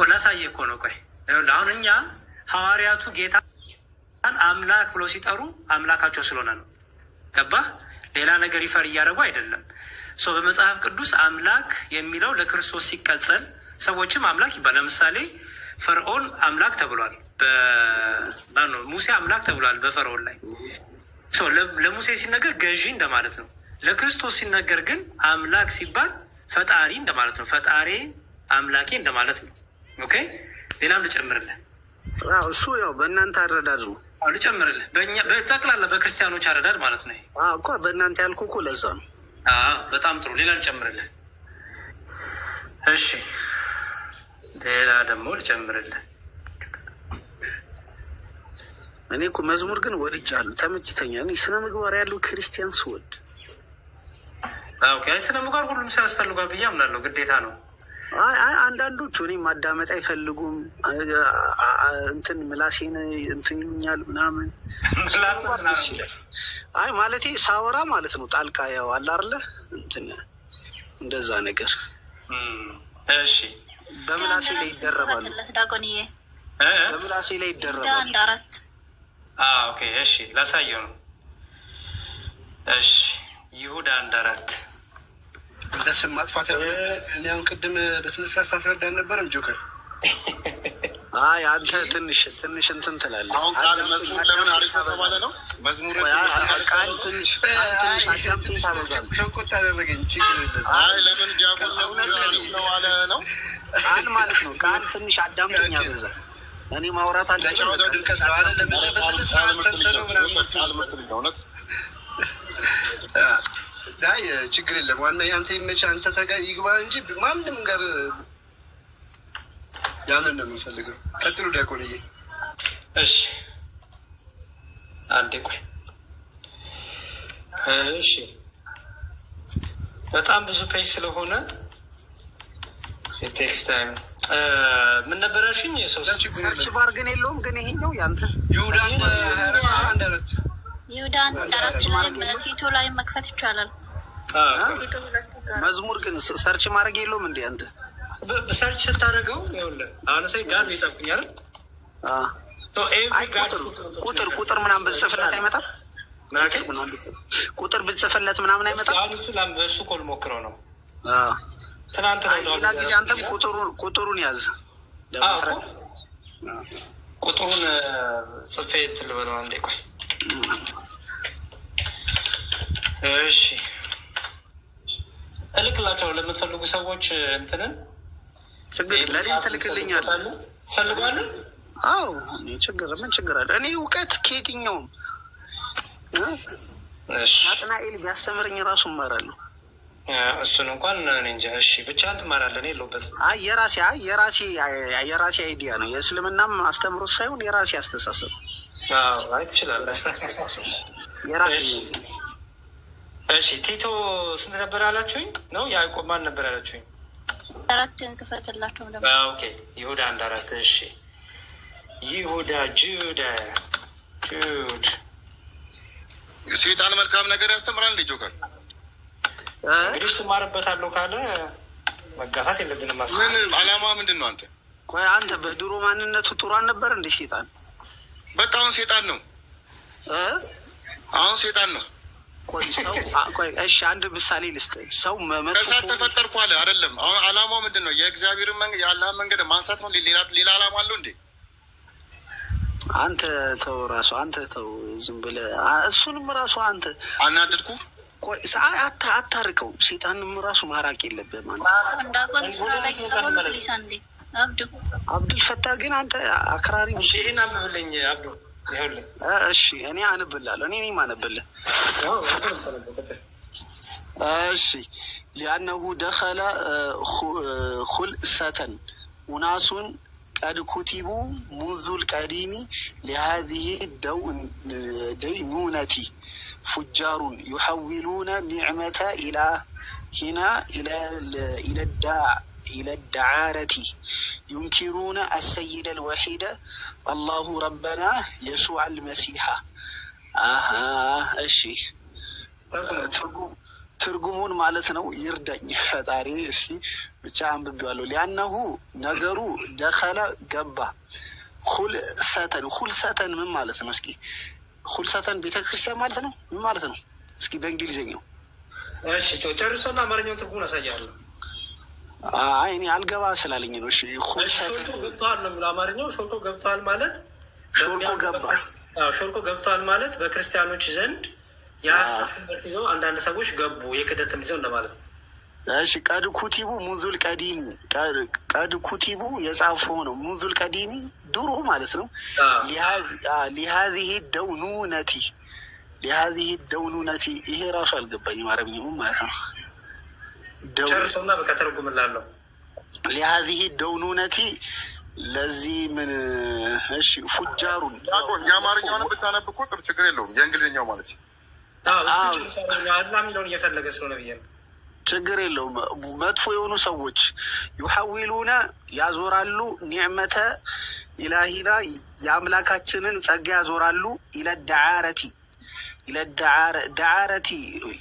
ላሳየህ እኮ ነው። ቆይ አሁን እኛ ሐዋርያቱ ጌታን አምላክ ብሎ ሲጠሩ አምላካቸው ስለሆነ ነው። ገባህ? ሌላ ነገር ይፈር እያደረጉ አይደለም። በመጽሐፍ ቅዱስ አምላክ የሚለው ለክርስቶስ ሲቀጸል ሰዎችም አምላክ ይባል። ለምሳሌ ፈርዖን አምላክ ተብሏል፣ ሙሴ አምላክ ተብሏል በፈርዖን ላይ። ለሙሴ ሲነገር ገዢ እንደማለት ነው። ለክርስቶስ ሲነገር ግን አምላክ ሲባል ፈጣሪ እንደማለት ነው። ፈጣሪ አምላኬ እንደማለት ነው። ኦኬ፣ ሌላም ልጨምርልህ። እሱ ያው በእናንተ አረዳድ ነው። ልጨምርልህ፣ በጠቅላላ በክርስቲያኖች አረዳድ ማለት ነው እኮ። በእናንተ ያልኩ እኮ ለዛ ነው። በጣም ጥሩ። ሌላ ልጨምርልህ። እሺ፣ ሌላ ደግሞ ልጨምርልህ። እኔ እኮ መዝሙር ግን ወድጃለሁ፣ ተመችተኛል። እኔ ስነ ምግባር ያለው ክርስቲያን ስወድ ስነ ምግባር ሁሉም ሰው ያስፈልጓል ብዬ አምናለሁ። ግዴታ ነው። አንዳንዶቹ እኔ ማዳመጥ አይፈልጉም። እንትን ምላሴን እንትን ይሉኛል ምናምን ይላል። ማለቴ ሳወራ ማለት ነው ጣልቃ ያው አለ አይደለ እንትን እንደዛ ነገር። እሺ፣ በምላሴ ላይ ይደረባሉ። በምላሴ ላይ ይደረባሉ። ኦኬ፣ እሺ፣ ላሳየው ነው። እሺ፣ ይሁዳ 1:4 እንደስም ማጥፋት እኔም ቅድም በስነ ስርዓት ሳስረዳ አልነበረም ጆከር? አንተ ትንሽ እንትን ትላለህ። አሁን ቃል መዝሙር ለምን አሪፍ ተባለ ነው? መዝሙር ቃል ትንሽ አዳምጠኝ ታበዛለህ። ሸንቆጥ አደረገኝ። ችግር የለም። ለምን ዲያቆን ነው አለ ነው ቃል ማለት ነው። ቃል ትንሽ አዳምጠኝ ያበዛ። እኔ ማውራት አልችልም። ድምቀት ነው አለ። ለምን በስነ ስርዓት ሰጥተው ምናምን ቃል መጥልኝ እውነት ዳይ ችግር የለም። ዋና ያንተ ይመች፣ አንተ ተጋ ይግባ እንጂ ማንም ጋር ያንን ነው የምንፈልገው። ቀጥሉ ዲያቆንዬ። እሺ፣ አንዴ ቆይ። እሺ፣ በጣም ብዙ ፔጅ ስለሆነ የቴክስት ታይም ምን ነበረሽኝ? ሰርች ባር ግን የለውም። ግን ይሄኛው ያንተ ይሁዳ 1:4 ይሁዳ 1:4 ላይ ቲቶ ላይ መክፈት ይቻላል። መዝሙር ግን ሰርች ማድረግ የለውም እንዴ? አንተ ሰርች ስታደርገው ይኸውልህ፣ አሁን ሳይ ጋር ይጻፍኝ አይደል? ቁጥር ምናምን ብትጽፍለት አይመጣም? ቁጥር ብትጽፍለት ምናምን አይመጣም? እሱ እኮ ልሞክረው ነው። ትናንት ሌላ ጊዜ አንተም ቁጥሩን ያዝ። ቁጥሩን ጽፌ እንትን ልበለው አንዴ ቆይ። እሺ፣ እልክላቸው ለምትፈልጉ ሰዎች እንትንን ለእኔም ትልክልኛለህ። ትፈልጓለህ? አዎ፣ ምን ችግር አለ? እኔ እውቀት ከየትኛውም ናትናኤል ቢያስተምረኝ ራሱ እማራለሁ። እሱን እንኳን እኔ እንጃ። እሺ፣ ብቻህን ትማራለህ። እኔ የለሁበትም። የራሴ አይዲያ ነው። የእስልምናም አስተምሮት ሳይሆን የራሴ አስተሳሰብ። አይ ትችላለህ። የራሴ እሺ፣ ቲቶ ስንት ነበር ያላችሁኝ? ነው ያዕቆብ ማን ነበር ያላችሁኝ? 4 ክፈትላቸው ደግሞ። ኦኬ፣ ይሁዳ 1:4 እሺ፣ ይሁዳ ጁድ ሴጣን መልካም ነገር ያስተምራል። ጆከር እንግዲህ ስማርበታለሁ ካለ መጋፋት የለብንም። ምን አላማ ምንድን ነው? አንተ ቆይ፣ አንተ በድሮ ማንነቱ ጥሩ አልነበር እንደ ሴጣን? በቃ አሁን ሴጣን ነው። አሁን ሴጣን ነው። ቆይ እሺ፣ አንድ ምሳሌ ልስጥህ። ሰው ከእሳት ተፈጠርኩ አለ አይደለም? አሁን አላማው ምንድን ነው? የእግዚአብሔርን መንገድ የአላህን መንገድ ማንሳት ነው። ሌላ አላማ አለው እንዴ? አንተ ተው፣ አንተ ተው፣ ዝም ብለህ እሱንም ራሱ አንተ አናድድኩ። ቆይ አታርቀው። ሴጣንም ራሱ ማራቅ የለብህም አንተ። አብዱል ፈታ ግን አንተ አክራሪ። ይህን አንብብልኝ አብዱ። እሺ፣ እኔ አንብላለሁ። እኔም አነብልህ። እሺ፣ ሊአነሁ ደኸለ ኩልሰተን ኡናሱን ቀድ ኩቲቡ ሙዙል ቀዲሚ ሊሃዚህ ደይኑነቲ ፉጃሩን ዩሐዊሉነ ኒዕመተ ኢላሂና ኢለዳዓረቲ ዩንኪሩነ አሰይደ ልወሒደ አላሁ ረበና የሱዕ አልመሲሐ። እሺ፣ ትርጉሙን ማለት ነው። ይርዳኝ ፈጣሪ። እሺ ብቻ አንብቤዋለሁ። ሊያነሁ ነገሩ ደኸለ ገባ ሁልሰተን ምን ማለት ነው? እስኪ ሁልሰተን ቤተክርስቲያን ማለት ነው። ምን ማለት ነው? እስኪ በእንግሊዝኛው። እሺ ጨርሶና አማርኛውን ትርጉሙን አሳያለሁ። እኔ አልገባ ስላለኝ ነው። እሺ ሁልሰተን ገብተዋል ነው የሚለው አማርኛው። ሾልኮ ገብተዋል ማለት ሾልኮ ገብተዋል ማለት በክርስቲያኖች ዘንድ የሀሰት ትምህርት ይዘው አንዳንድ ሰዎች ገቡ፣ የክደት ትምህርት ይዘው እንደማለት ነው። እሺ ቀድ ኩቲቡ ሙዙል ቀዲሚ ቀድ ኩቲቡ የጻፈው ነው። ሙዙል ቀዲሚ ድሮ ማለት ነው። ሊሀዚህ ደውኑነቲ ይሄ ራሱ አልገባኝም አረብኛው ማለት ነው። ጨርሶና በቃ ተርጉምላለሁ። ሊሀዚህ ደውኑነቲ ለዚህ ምን እሺ ፉጃሩን የአማርኛውን ብታነብ እኮ ጥሩ ችግር የለውም። የእንግሊዝኛው ማለት አላ የሚለውን እየፈለገ ስለሆነ ብዬ ነው። ችግር የለውም። መጥፎ የሆኑ ሰዎች ዩሐዊሉነ ያዞራሉ፣ ኒዕመተ ኢላሂና የአምላካችንን ጸጋ ያዞራሉ፣ ኢለዳዓረቲ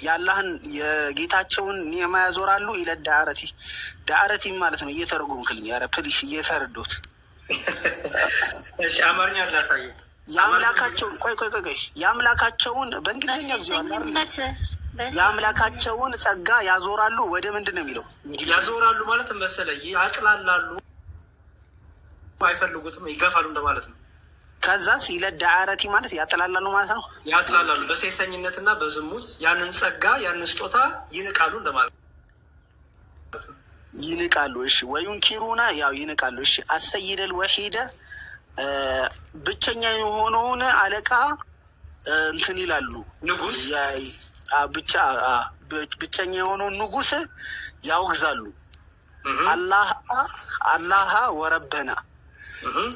የአላህን የጌታቸውን ኒዕማ ያዞራሉ፣ ዳዓረቲ ማለት ነው። እየተረጎምክልኝ ኧረ ፕሊስ እየተረዶት አማርኛ ላሳየ የአምላካቸውን ቆይ የአምላካቸውን በእንግሊዝኛ የአምላካቸውን ጸጋ ያዞራሉ። ወደ ምንድን ነው የሚለው? ያዞራሉ ማለት መሰለኝ ያቅላላሉ፣ አይፈልጉትም፣ ይገፋሉ እንደማለት ነው። ከዛስ ይለዳዓረቲ ማለት ያጥላላሉ ማለት ነው። ያጥላላሉ በሴሰኝነትና በዝሙት ያንን ጸጋ ያንን ስጦታ ይንቃሉ እንደማለት ነው። ይንቃሉ። እሺ ወዩንኪሩና ያው ይንቃሉ። እሺ አሰይደል ወሒደ ብቸኛ የሆነውን አለቃ እንትን ይላሉ። ንጉስ ብቸኛ የሆነውን ንጉስ ያወግዛሉ። አላህ ወረበና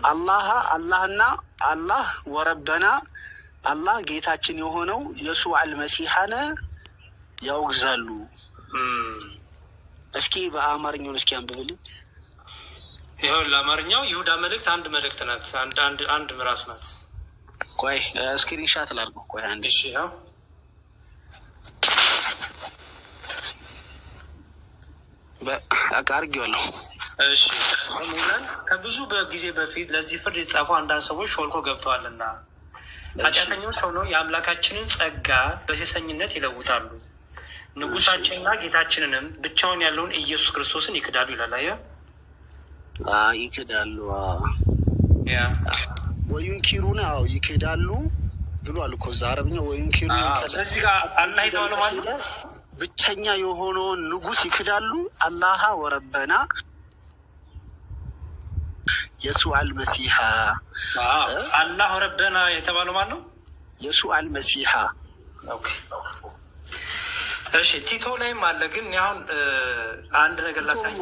አላህና አላህ ወረበና አላህ ጌታችን የሆነው የሱዕ አልመሲሐነ ያወግዛሉ። እስኪ በአማርኛውን እስኪ አንብብልኝ። ይኸው ለአማርኛው ይሁዳ መልእክት አንድ መልእክት ናት። አንድ ምዕራፍ ናት። ቆይ ስክሪንሻት ላድርገው። ቆይ አንድ እሺ ያው አድርጌዋለሁ። እሺ ከብዙ ጊዜ በፊት ለዚህ ፍርድ የተጻፉ አንዳንድ ሰዎች ሾልኮ ገብተዋልና ኃጢአተኞች ሆነው የአምላካችንን ጸጋ በሴሰኝነት ይለውጣሉ፣ ንጉሳችንና ጌታችንንም ብቻውን ያለውን ኢየሱስ ክርስቶስን ይክዳሉ ይላል። ይክዳሉ ወዩንኪሩን ይክዳሉ ብሏል እኮ እዛ አረብኛ። ወዩንኪሩን ስለዚህ ጋር አላህ የተባለው ማለት ነው ብቸኛ የሆነውን ንጉስ ይክዳሉ። አላህ ወረበና የሱዕ አልመሲሐ አላህ ወረበና የተባለው ማለት ነው የሱዕ አልመሲሐ። እሺ ቲቶ ላይም አለ። ግን አሁን አንድ ነገር ላሳይ።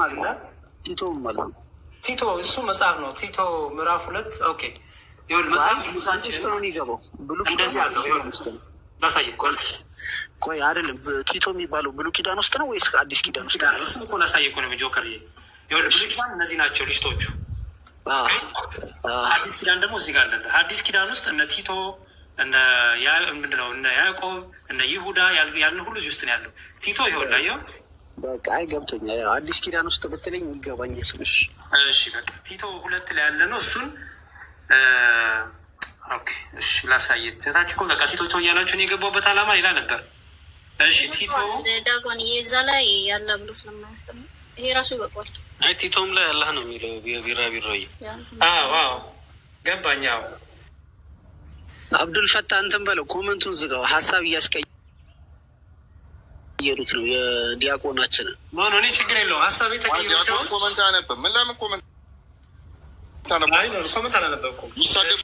ቲቶ ማለት ነው ቲቶ እሱ መጽሐፍ ነው። ቲቶ ምዕራፍ 2 ኦኬ ይሁን መጽሐፍ ሙሳችን ነው የሚገባው ብሉ እንደዚህ አለው። ይሁን ላሳይ። ቆይ አይደለም ቲቶ የሚባለው ብሉ ኪዳን ውስጥ ነው ወይስ አዲስ ኪዳን ውስጥ ነው? እሱ እኮ ላሳይ እኮ ነው ጆከር። ይሁን ብሉ ኪዳን እነዚህ ናቸው ሊስቶቹ። አዲስ ኪዳን ደግሞ እዚህ ጋር አለ። አዲስ ኪዳን ውስጥ እነ ቲቶ ምንድነው እነ ያዕቆብ እነ ይሁዳ ያልን ሁሉ እዚህ ውስጥ ነው ያለው። ቲቶ ይሁን ላይ በቃ ገብቶኛል። አዲስ ኪዳን ውስጥ ብትለኝ ይገባኛል። እሺ በቃ ቲቶ 2 ላይ ያለ ነው እሱን። ኦኬ እሺ ላሳየት። ዘታች እኮ በቃ ቲቶ እያላችሁን የገባበት ዓላማ ሌላ ነበር። እሺ ቲቶ ዳጎን የዛ ላይ ያለ ብሎ ስለማያስቀም ይሄ ራሱ ይበቃዋል። አይ ቲቶም ላይ አላህ ነው የሚለው ቢራቢሮይ። አዎ ገባኝ። አዎ አብዱል ፈታህ እንትን በለው ኮመንቱን ዝጋው። ሀሳብ እያስቀየሩት ነው የዲያቆናችንን። እኔ ችግር የለውም ሀሳብ የተቀየሩ ሲሆን ኮመንት አነበብ። ምን ለምን ኮመንት ኮመንት አላነበብኩም። ይሳደብ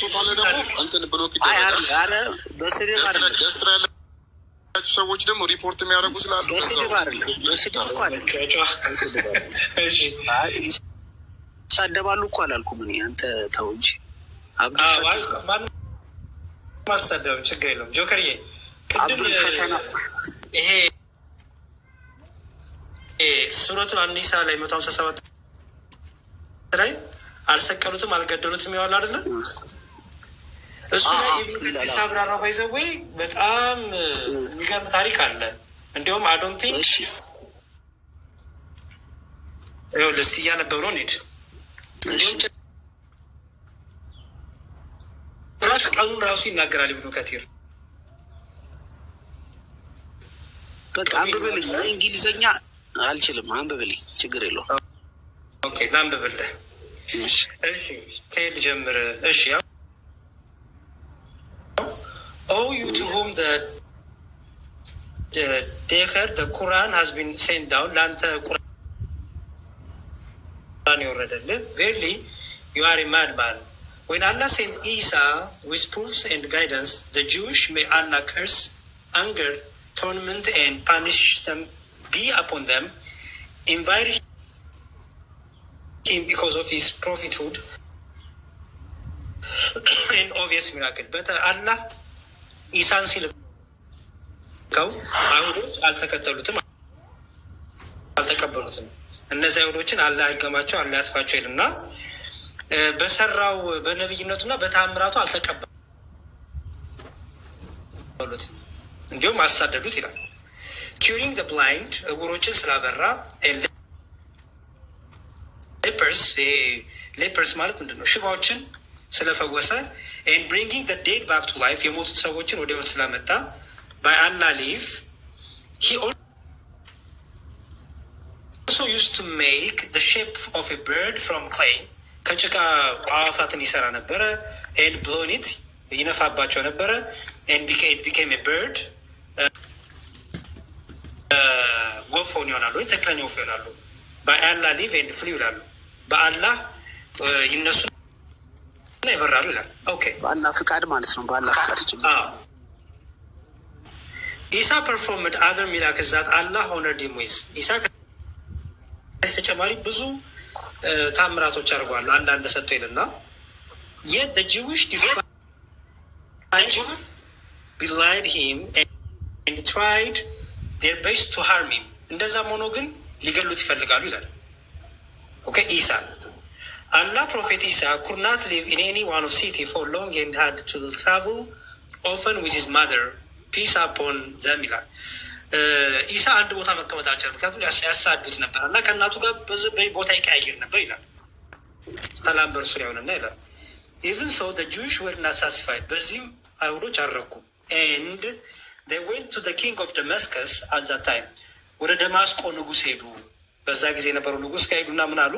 ባለ ደግሞ እንትን ብሎክ ይደረጋል። በስድብ ደስትራ ያላችሁ ሰዎች ደግሞ ሪፖርት የሚያደርጉ ስላሉ በስድብ አይደለም። በስድብ እኮ ይሳደባሉ እኮ አላልኩም እኔ። አንተ ተው እንጂ አልተሳደብም። ችግር የለውም ጆከርዬ። ቅድም ይሄ ሱረቱል አኒሳ ላይ 157 ላይ አልሰቀሉትም አልገደሉትም ይዋል አይደለ? እሱ ላይ ኢብኑ ከሲር አብራራ ባይዘዌ በጣም የሚገርም ታሪክ አለ። እንዲሁም አዶንቲንግ ልስት እያነበብ ነው ኔድ እንዲሁም ቀኑን ራሱ ይናገራል ኢብኑ ከቲር። በቃ አንብብልኝ። እንግሊዘኛ አልችልም፣ አንብብልኝ። ችግር የለውም። ኦኬ ላንብብልህ። እሺ ከየት ልጀምር? እሺ Oh, you to whom the Quran has been sent down, ለአንተ ቁርአን የወረደልህ. Verily, you are a madman. When Allah sent Isa with proofs and guidance, the Jewish may Allah curse, anger, torment, and punish them be upon them, invite him because of his prophethood and obvious miracle. But Allah ኢሳን ሲልከው አይሁዶች አልተከተሉትም፣ አልተቀበሉትም። እነዚህ አይሁዶችን አላህ ያገማቸው፣ አላህ ያጥፋቸው ይልና በሰራው በነብይነቱና በታምራቱ አልተቀበሉትም፣ እንዲሁም አሳደዱት ይላል። ኪሪንግ ዘ ብላይንድ እጉሮችን ስላበራ፣ ሌፐርስ ማለት ምንድን ነው? ሽባዎችን ስለፈወሰ and bringing the dead back to life የሞቱት ሰዎችን ወደ ህይወት ስላመጣ by Allah leave he also used to make the shape of a bird from clay ከጭቃ አዋፋትን ይሰራ ነበረ and blown it ይነፋባቸው ነበረ and it became a bird ወፍ ሆኖ ይሆናሉ፣ ተክለኛ ወፍ ይሆናሉ። by Allah leave and flew ይላሉ። በአላህ ይነሱ ይበራሉ ይላል። ኦኬ በአላህ ፍቃድ ማለት ነው። በአላህ ፍቃድ ኢሳ performed other miracles that Allah honored him with. ኢሳ ተጨማሪ ብዙ ታምራቶች አድርጓል። አንዳንድ ሰጥቶ ይልና yet the Jewish belied him and tried their best to harm him. እንደዛም ሆኖ ግን ሊገሉት ይፈልጋሉ ይላል። ኦኬ ኢሳ Allah Prophet Isa could not live in any one of city for long and had to travel often with his mother, peace upon them ይላል። ኢሳ አንድ ቦታ መቀመጥ አልቻለም፣ ምክንያቱም ያሳዱት ነበር እና ከእናቱ ጋር ቦታ ይቀያየር ነበር ይላል። ሰላም በእርሱ ላይ ሆነና ይላል። even so the Jewish were not satisfied. በዚህም አይሁዶች አልረኩም። and they went to the king of Damascus at that time. ወደ ደማስቆ ንጉስ ሄዱ። በዛ ጊዜ የነበረው ንጉስ ከሄዱና ምን አሉ?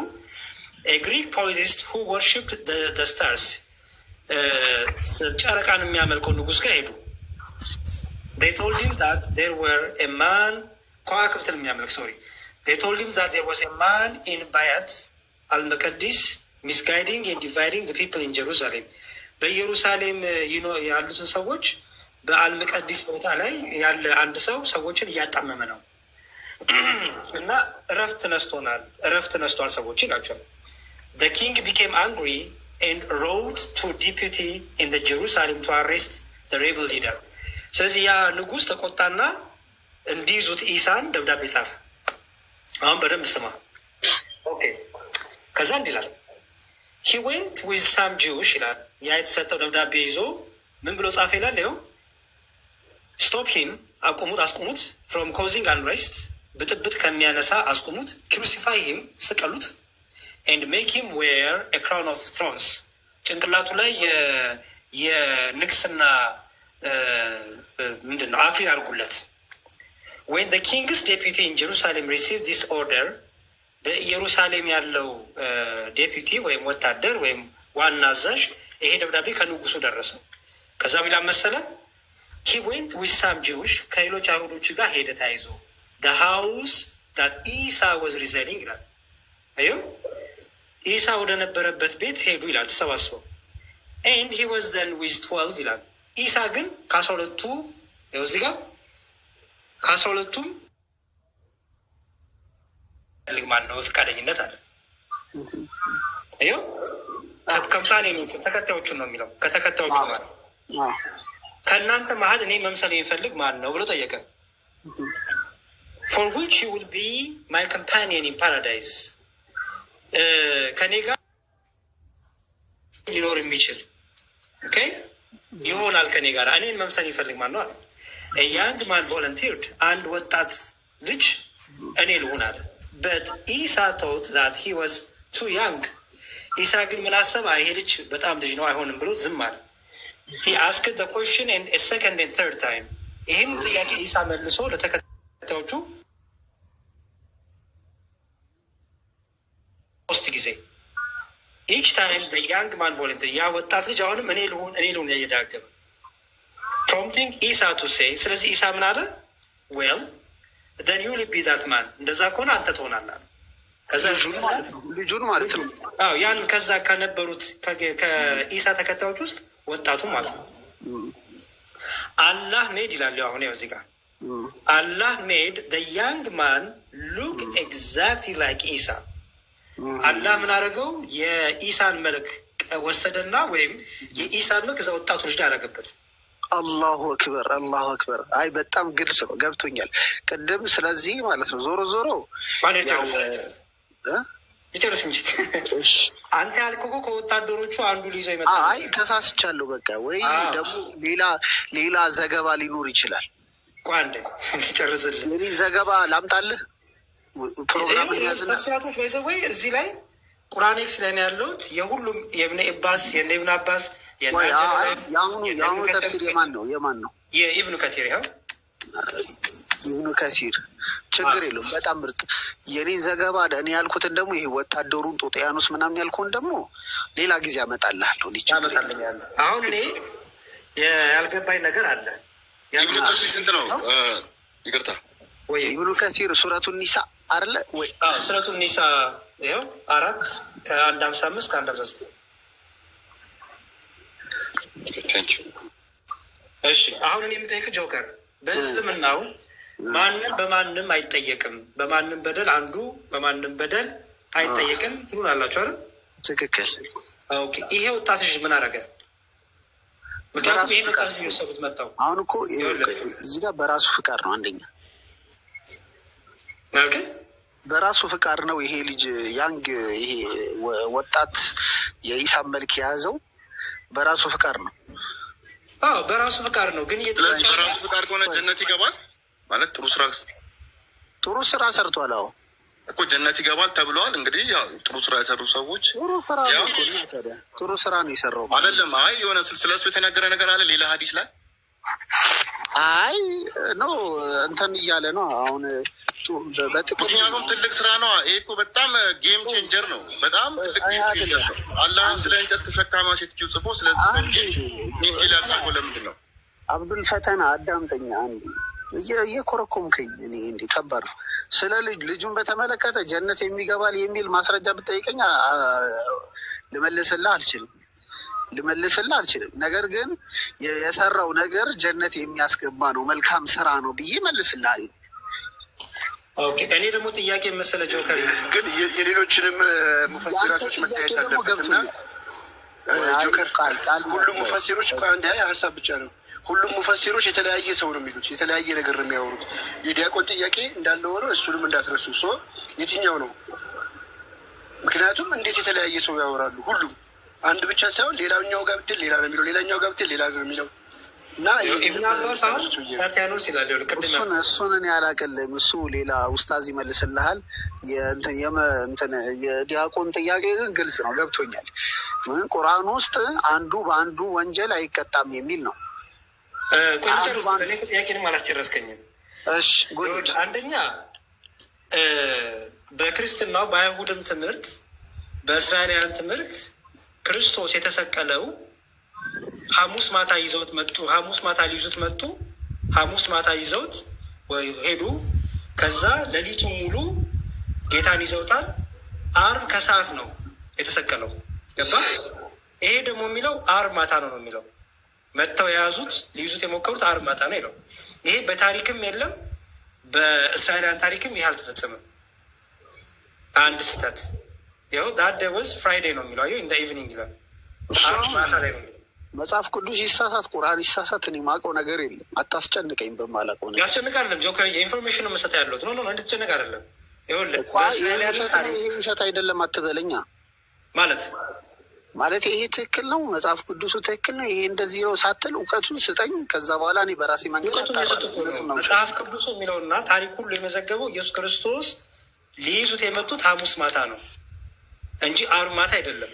A Greek polytheist who worshipped the stars. ጨረቃን የሚያመልከው ንጉስ ጋር ሄዱ። They told him that there were a man ከዋክብትን የሚያመልክ They told him that there was a man in Bayat al-Maqdis misguiding and dividing the people in Jerusalem. በኢየሩሳሌም ያሉትን ሰዎች በአልመቀዲስ ቦታ ላይ ያለ አንድ ሰው ሰዎችን እያጣመመ ነው እና እረፍት ነስቷል ሰዎች ይላቸዋል። The king became angry and wrote to deputy in the Jerusalem to arrest the rebel leader. ስለዚህ ያ ንጉስ ተቆጣና እንዲይዙት ኢሳን ደብዳቤ ጻፈ። አሁን በደንብ ስማ። ኦኬ ከዛ እንዲላል he went with some Jewish ይላል። ያ የተሰጠው ደብዳቤ ይዞ ምን ብሎ ጻፈ ይላል? ይኸው stop him አስቁሙት from causing unrest ብጥብጥ ከሚያነሳ አስቁሙት፣ crucify him ስቀሉት and make him wear a crown of thorns ጭንቅላቱ ላይ የንግስና ምንድን ነው አክሊል አድርጉለት። when the king's deputy in Jerusalem received this order በኢየሩሳሌም ያለው ዴፒቲ ወይም ወታደር ወይም ዋና አዛዥ ይሄ ደብዳቤ ከንጉሱ ደረሰው። ከዛ ቢላ መሰለ he went with some Jewish ከሌሎች አይሁዶች ጋር ሄደ ተያይዞ the house that Isa was residing ይላል። አዩ ኢሳ ወደ ነበረበት ቤት ሄዱ ይላል ተሰባስበው። and he was then with 12 ይላል። ኢሳ ግን ከ12ቱ ይኸው እዚህ ጋር ከ12ቱም ማን ነው ፈቃደኝነት አለ። ይኸው ከካምፓኒዎቹ ተከታዮቹን ነው የሚለው። ከተከታዮቹ ማለት ከእናንተ መሀል እኔ መምሰል የሚፈልግ ማን ነው ብሎ ጠየቀ። for which you will be my companion in paradise ከኔ ጋር ሊኖር የሚችል ይሆናል ከኔ ጋር እኔን መምሰል ይፈልግ ማን ነው አለ። a young man volunteered አንድ ወጣት ልጅ እኔ ልሁን አለ። but Isa thought that he was too young ኢሳ ግን ምን አሰበ? ይሄ ልጅ በጣም ልጅ ነው አይሆንም ብሎ ዝም አለ። he asked the question in a second and third time ይህም ጥያቄ ኢሳ መልሶ ለተከታዮቹ 3 ጊዜ each time the young man volunteered ያ ወጣት ልጅ አሁንም እኔ ልሁን እየዳገመ prompting Isa to say ስለዚህ ኢሳ ምን አለ? well then you will be that man እንደዛ ከሆነ አንተ ትሆናለህ። ከዛ ልጁን ማለት ነው። አዎ ያን ከዛ ከነበሩት ከኢሳ ተከታዮች ውስጥ ወጣቱ ማለት ነው። አላህ ሜድ ይላል። አሁን ያው እዚህ ጋር አላህ ሜድ the young man look exactly like ኢሳ። አላህ ምን አደረገው? የኢሳን መልክ ወሰደና ወይም የኢሳን መልክ እዛ ወጣቱ ልጅ አደረገበት። አላሁ አክበር አላሁ አክበር። አይ በጣም ግልጽ ነው፣ ገብቶኛል ቅድም። ስለዚህ ማለት ነው ዞሮ ይጨርስ እንጂ አንተ ያልከው እኮ ከወታደሮቹ አንዱ ሊይዘው ይመጣ። አይ ተሳስቻለሁ በቃ። ወይ ደግሞ ሌላ ዘገባ ሊኖር ይችላል። ቋንዴ ይጨርስልህ። እኔ ዘገባ ላምጣልህ ፕሮግራም ተስራቶች ባይዘው ወይ እዚህ ላይ ቁርአን ኤክስ ላይ ነው ያለሁት። የሁሉም የኢብኑ አባስ የኢብኑ አባስ የአሁኑ ተፍሲር የማን ነው? የኢብኑ ከቲር። ይኸው ኢብኑ ከቲር ችግር የለውም። በጣም ምርጥ። የኔን ዘገባ እኔ ያልኩትን ደግሞ ይሄ ወታደሩን ጦጥያኖስ ምናምን ያልኩን ደግሞ ሌላ ጊዜ አመጣልሃለሁ። አሁን እኔ ያልገባኝ ነገር አለ። ኢብኑ ከቲር ስንት ነው? ይቅርታ ወይ ኢብኑ ከቲር ሱረቱን ኒሳ አይደለ ወይ? ሱረቱን ኒሳ ይኸው 4 ከ155 ከ159 እሺ አሁን እኔ የምጠይቅ ጆከር፣ በእስልምናው ማንም በማንም አይጠየቅም፣ በማንም በደል አንዱ በማንም በደል አይጠየቅም ትሉን አላችሁ አይደል? ትክክል። ኦኬ ይሄ ወጣት ልጅ ምን አደረገ? ምክንያቱም ይሄ ወጣት ልጅ የወሰዱት መጣው። አሁን እኮ እዚህ ጋር በራሱ ፍቃድ ነው። አንደኛ ማለት በራሱ ፍቃድ ነው። ይሄ ልጅ ያንግ ይሄ ወጣት የኢሳም መልክ የያዘው በራሱ ፍቃድ ነው። አዎ በራሱ ፍቃድ ነው። ግን ስለዚህ በራሱ ፍቃድ ከሆነ ጀነት ይገባል ማለት ጥሩ ስራ ሰርቷል። አዎ እኮ ጀነት ይገባል ተብለዋል። እንግዲህ ያው ጥሩ ስራ የሰሩ ሰዎች ጥሩ ስራ ነው የሰራው አይደለም። አይ የሆነ ስለሱ የተነገረ ነገር አለ ሌላ ሀዲስ ላይ። አይ ኖ እንትን እያለ ነው አሁን ምክንያቱም ትልቅ ስራ ነው ይሄ እኮ በጣም ጌም ቼንጀር ነው። በጣም ትልቅ ጌም ቼንጀር ነው። አላህ ስለ እንጨት ተሸካማ ሴትዮ ጽፎ ስለዚህ ሰው ዲቴል ያልጻፈው ለምንድን ነው? አብዱል ፈተና አዳምጠኛ አንዴ እየኮረኮምከኝ እኔ እንዴ ከባድ ነው። ስለ ልጁን በተመለከተ ጀነት የሚገባል የሚል ማስረጃ ብጠይቀኝ ልመልስልህ አልችልም። ነገር ግን የሰራው ነገር ጀነት የሚያስገባ ነው፣ መልካም ስራ ነው ብዬ መልስልሃል። ኦኬ እኔ ደግሞ ጥያቄ መሰለ ጆከር፣ ግን የሌሎችንም ሙፈሲራቶች መታየት አለበትና ጆከር ሁሉም ሙፈሲሮች አንድ ሀሳብ ብቻ ነው። ሁሉም ሙፈሲሮች የተለያየ ሰው ነው የሚሉት፣ የተለያየ ነገር ነው የሚያወሩት። የዲያቆን ጥያቄ እንዳለ ሆኖ እሱንም እንዳትረሱ። የትኛው ነው? ምክንያቱም እንዴት የተለያየ ሰው ያወራሉ? ሁሉም አንድ ብቻ ሳይሆን ሌላኛው ጋር ብትል ሌላ ነው የሚለው፣ ሌላኛው ጋር ብትል ሌላ ነው የሚለው እና ኢብኑ አባስ ታቲያኖስ ይላል። እሱን እኔ አላቅልም። እሱ ሌላ ኡስታዝ ይመልስልሃል። የዲያቆን ጥያቄ ግን ግልጽ ነው፣ ገብቶኛል። ቁርአን ውስጥ አንዱ በአንዱ ወንጀል አይቀጣም የሚል ነው። ጥያቄንም አላስጨረስከኝም። አንደኛ በክርስትናው በአይሁድም ትምህርት በእስራኤላውያን ትምህርት ክርስቶስ የተሰቀለው ሐሙስ ማታ ይዘውት መጡ። ሐሙስ ማታ ሊይዙት መጡ። ሐሙስ ማታ ይዘውት ሄዱ። ከዛ ሌሊቱ ሙሉ ጌታን ይዘውታል። ዓርብ ከሰዓት ነው የተሰቀለው። ገባ? ይሄ ደግሞ የሚለው ዓርብ ማታ ነው የሚለው። መጥተው የያዙት ሊይዙት የሞከሩት ዓርብ ማታ ነው ይለው። ይሄ በታሪክም የለም፣ በእስራኤላውያን ታሪክም ይህ አልተፈጸመም። አንድ ስህተት ይኸው ዳት ዴይ ዋዝ ፍራይዴ ነው የሚለው። አየሁ ኢን ዘ ኢቭኒንግ ይላል። ማታ ላይ ነው መጽሐፍ ቅዱስ ይሳሳት፣ ቁርአን ይሳሳት። እኔ የማውቀው ነገር የለም። አታስጨንቀኝ በማላውቀው ነገር። ያስጨንቅ አይደለም ጆከር፣ የኢንፎርሜሽን ነው መሰጠህ ያለሁት። ኖ እንድትጨንቅ አይደለም። ይሄ ውሸት አይደለም አትበለኛ። ማለት ማለት ይሄ ትክክል ነው፣ መጽሐፍ ቅዱሱ ትክክል ነው፣ ይሄ እንደዚህ ነው ሳትል እውቀቱን ስጠኝ። ከዛ በኋላ እኔ በራሴ መንገድ መጽሐፍ ቅዱሱ የሚለውና ታሪክ ሁሉ የመዘገበው ኢየሱስ ክርስቶስ ሊይዙት የመጡት ሐሙስ ማታ ነው እንጂ ዓርብ ማታ አይደለም።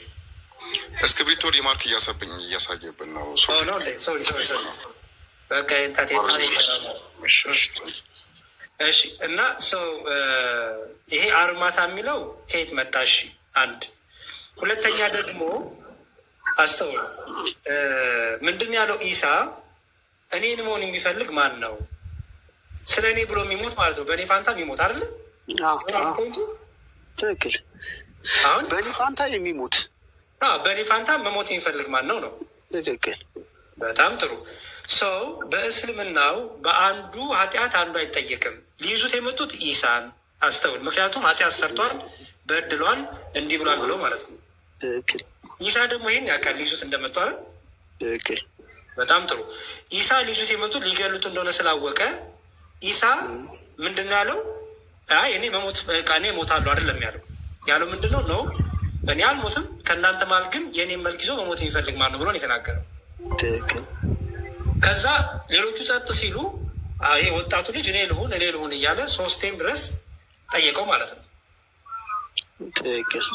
እስክሪብቶ ሊማርክ እያሳየብን ነው። በቃ እሺ። እና ሰው ይሄ ዓርብ ማታ የሚለው ከየት መጣሽ? አንድ ሁለተኛ ደግሞ አስተውሉ። ምንድን ያለው ኢሳ እኔን መሆን የሚፈልግ ማን ነው? ስለ እኔ ብሎ የሚሞት ማለት ነው። በእኔ ፋንታ የሚሞት አይደለ? ትክክል። አሁን በእኔ ፋንታ የሚሞት በእኔ ፋንታ መሞት የሚፈልግ ማን ነው ነው? ትክክል። በጣም ጥሩ። ሰው በእስልምናው በአንዱ ኃጢአት አንዱ አይጠየቅም። ሊይዙት የመጡት ኢሳን አስተውል። ምክንያቱም ኃጢአት ሰርቷል፣ በድሏል፣ እንዲህ ብሏል ብለው ማለት ነው። ትክክል። ኢሳ ደግሞ ይሄን ያውቃል ሊይዙት እንደመጡ አይደል? ትክክል። በጣም ጥሩ። ኢሳ ሊይዙት የመጡት ሊገሉት እንደሆነ ስላወቀ ኢሳ ምንድን ነው ያለው? አይ እኔ መሞት እኔ እሞታለሁ አይደለም ያለው ምንድን ነው ነው እኔ አልሞትም፣ ከእናንተ መሀል ግን የእኔን መልክ ይዞ መሞት የሚፈልግ ማን ነው ብሎ ነው የተናገረው። ትክክል። ከዛ ሌሎቹ ጸጥ ሲሉ ይሄ ወጣቱ ልጅ እኔ ልሁን እያለ 3 ድረስ ጠየቀው ማለት ነው። ትክክል።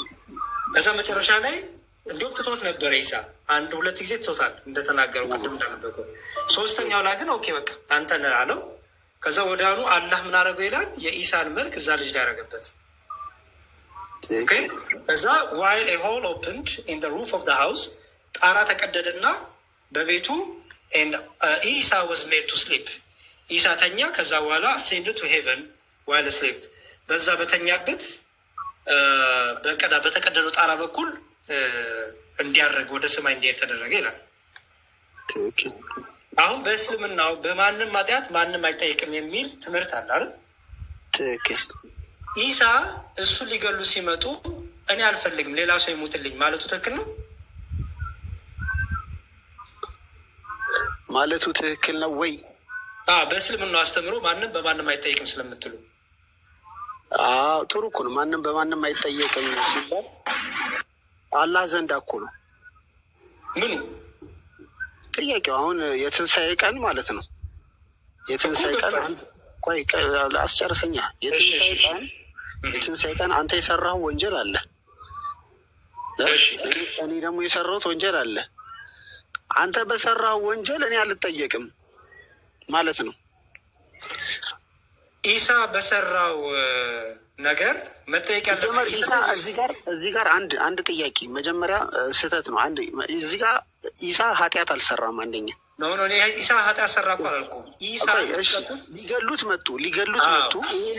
ከዛ መጨረሻ ላይ እንዲሁም ትቶት ነበረ ኢሳ 1-2 ጊዜ ትቶታል እንደተናገረው ቅድም እንዳነበቀው። 3ኛው ላይ ግን ኦኬ በቃ አንተ ነህ አለው። ከዛ ወዲያውኑ አላህ ምን አደረገው ይላል? የኢሳን መልክ እዛ ልጅ ላይ ያደረገበት። ከዛ ዋይል ኤ ሆል ኦፕንድ ኢን ዘ ሩፍ ኦፍ ዘ ሃውስ ጣራ ተቀደደና በቤቱ ኢሳ ዋዝ ሜድ ቱ ስሊፕ ኢሳ ተኛ። ከዛ በኋላ አሴንድ ቱ ሄቨን ዋይል ስሊፕ በዛ በተኛበት በተቀደደው ጣራ በኩል እንዲያደርግ ወደ ሰማይ እንዲሄድ ተደረገ ይላል። አሁን በእስልምናው በማንም ኃጢአት ማንም አይጠይቅም የሚል ትምህርት አለ አይደል? ትክክል። ኢሳ እሱን ሊገሉ ሲመጡ እኔ አልፈልግም ሌላ ሰው ይሙትልኝ ማለቱ ትክክል ነው ማለቱ ትክክል ነው ወይ? በእስልምናው አስተምሮ ማንም በማንም አይጠይቅም ስለምትሉ ጥሩ እኮ ነው። ማንም በማንም አይጠየቅም ሲባል አላህ ዘንድ እኮ ነው ምኑ ጥያቄው። አሁን የትንሣኤ ቀን ማለት ነው። የትንሣኤ ቀን ቆይ አስጨርሰኛ። የትንሣኤ ቀን አንተ የሰራው ወንጀል አለ፣ እኔ ደግሞ የሰራሁት ወንጀል አለ። አንተ በሰራው ወንጀል እኔ አልጠየቅም ማለት ነው። ኢሳ በሰራው ነገር መጠየቅ ያለበት ኢሳ እዚህ ጋር አንድ ጥያቄ መጀመሪያ ስህተት ነው። እዚህ ጋር ኢሳ ኃጢአት አልሰራም። አንደኛ ኢሳ ኃጢአት ሰራ እኮ አላልኩም። ኢሳ ሊገሉት መጡ። ይሄ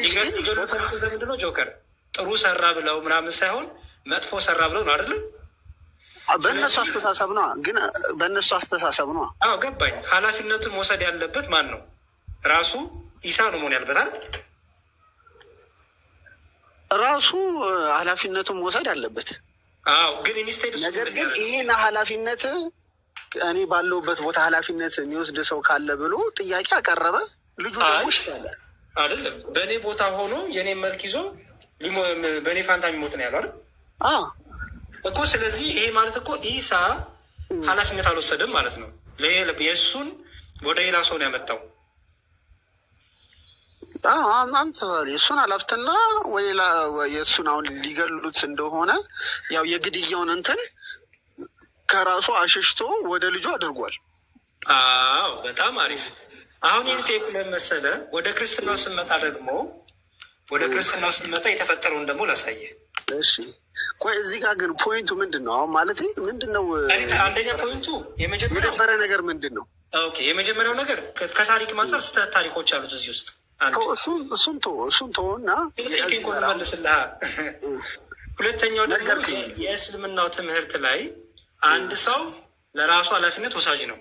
ልጅ ምንድን ነው ጆከር ጥሩ ሰራ ብለው ምናምን ሳይሆን መጥፎ ሰራ ብለው ነው አይደለ? በእነሱ አስተሳሰብ ነው። ግን በእነሱ አስተሳሰብ ነው። ገባኝ። ኃላፊነቱን መውሰድ ያለበት ማን ነው? ራሱ ኢሳ ነው መሆን ያለበታል። ራሱ ኃላፊነቱን መውሰድ አለበት። ግን ኢንስቴድ ነገር ግን ይሄን ኃላፊነት እኔ ባለሁበት ቦታ ኃላፊነት የሚወስድ ሰው ካለ ብሎ ጥያቄ አቀረበ። ልጁ ደግሞ ይሻላል አይደለም በእኔ ቦታ ሆኖ የእኔ መልክ ይዞ በእኔ ፋንታ የሚሞት ነው ያለው አይደል እኮ። ስለዚህ ይሄ ማለት እኮ ኢሳ ኃላፊነት አልወሰደም ማለት ነው። የእሱን ወደ ሌላ ሰው ነው ያመጣው። የእሱን አላፍትና ወሌላ የእሱን አሁን ሊገሉት እንደሆነ ያው የግድያውን እንትን ከራሱ አሸሽቶ ወደ ልጁ አድርጓል። በጣም አሪፍ። አሁን ይህን ቴኩለን መሰለ። ወደ ክርስትናው ስንመጣ ደግሞ የተፈጠረውን ደግሞ ላሳየ። እሺ ቆይ እዚህ ጋር ግን ፖይንቱ ምንድን ነው? አሁን ማለት ምንድን ነው? አንደኛ ፖይንቱ የነበረ ነገር ምንድን ነው? የመጀመሪያው ነገር ከታሪክ ማንጻር ስህተት ታሪኮች አሉት እዚህ ውስጥ እሱን ተወው እና መልስልሃ። ሁለተኛው ደግሞ የእስልምናው ትምህርት ላይ አንድ ሰው ለራሱ ኃላፊነት ወሳጅ ነው።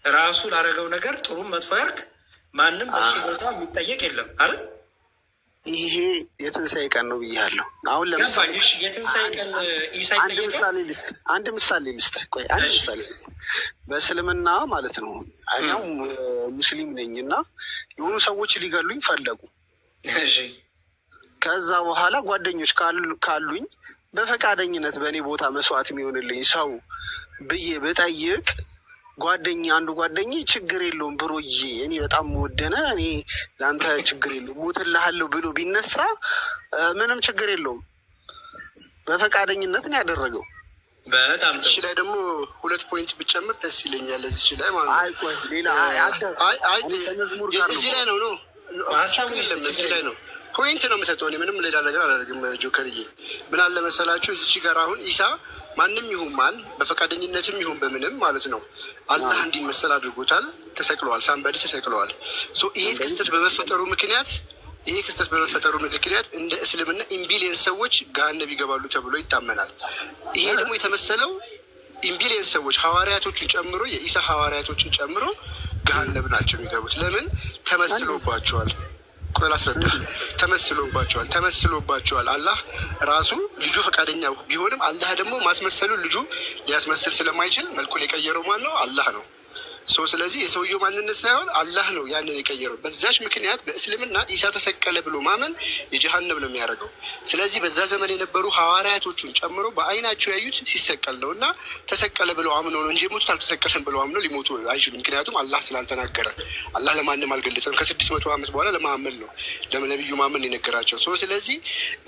ራሱ ላደረገው ነገር ጥሩም መጥፎ ያርግ ማንም በሱ ቦታ የሚጠየቅ የለም አይደል? ይሄ የትንሣኤ ቀን ነው ብያለሁ። አሁን ለምሳሌ የትንሣኤ ቀን ኢሳ ይጠየቃል። አንድ ምሳሌ ልስጥ። ቆይ አንድ ምሳሌ ልስጥ። በእስልምና ማለት ነው እኔው ሙስሊም ነኝ እና የሆኑ ሰዎች ሊገሉኝ ፈለጉ። ከዛ በኋላ ጓደኞች ካሉኝ በፈቃደኝነት በእኔ ቦታ መስዋዕት የሚሆንልኝ ሰው ብዬ ብጠይቅ አንዱ ጓደኛ ችግር የለውም ብሮዬ እኔ በጣም ወደነ እኔ ለአንተ ችግር የለውም ሞትልሃለሁ ብሎ ቢነሳ ምንም ችግር የለውም። በፈቃደኝነት ነው ያደረገው። በጣም እሺ። ላይ ደግሞ 2 ፖይንት ብጨምር ደስ ይለኛል። እዚህ ላይ ማለት ነው። እዚህ ላይ ነው እዚህ ላይ ነው ፖይንት ነው የምሰጠው። እኔ ምንም ሌላ ነገር አላደርግም። ጆከርዬ ምን አለ መሰላችሁ እዚች ጋር አሁን ኢሳ ማንም ይሁን ማን በፈቃደኝነትም ይሁን በምንም ማለት ነው አላህ እንዲመሰል አድርጎታል። ተሰቅለዋል። ሳምባዲ ተሰቅለዋል። ይሄ ክስተት በመፈጠሩ ምክንያት እንደ እስልምና ኢምቢሊየን ሰዎች ገሃነም ይገባሉ ተብሎ ይታመናል። ይሄ ደግሞ የተመሰለው ኢምቢሊየን ሰዎች ሐዋርያቶችን ጨምሮ የኢሳ ሐዋርያቶችን ጨምሮ ገሃነም ናቸው የሚገቡት። ለምን? ተመስሎባቸዋል። ቆይ ላስረዳ። ተመስሎባቸዋል። አላህ ራሱ ልጁ ፈቃደኛ ቢሆንም አላህ ደግሞ ማስመሰሉን ልጁ ሊያስመስል ስለማይችል መልኩን የቀየረው ማን ነው? አላህ ነው። ስለዚህ የሰውየው ማንነት ሳይሆን አላህ ነው ያንን የቀየረው። በዛች ምክንያት በእስልምና ኢሳ ተሰቀለ ብሎ ማመን የጀሃነም ነው የሚያደርገው። ስለዚህ በዛ ዘመን የነበሩ ሐዋርያቶቹን ጨምሮ በአይናቸው ያዩት ሲሰቀል ነው እና ተሰቀለ ብለው አምነው ነው እንጂ የሞቱት አልተሰቀለም ብለው አምነው ሊሞቱ አይችሉም። ምክንያቱም አላህ ስላልተናገረ፣ አላህ ለማንም አልገለጸም። ከ600 ዓመት በኋላ ለመሐመድ ነው ለነቢዩ ማመን የነገራቸው። ስለዚህ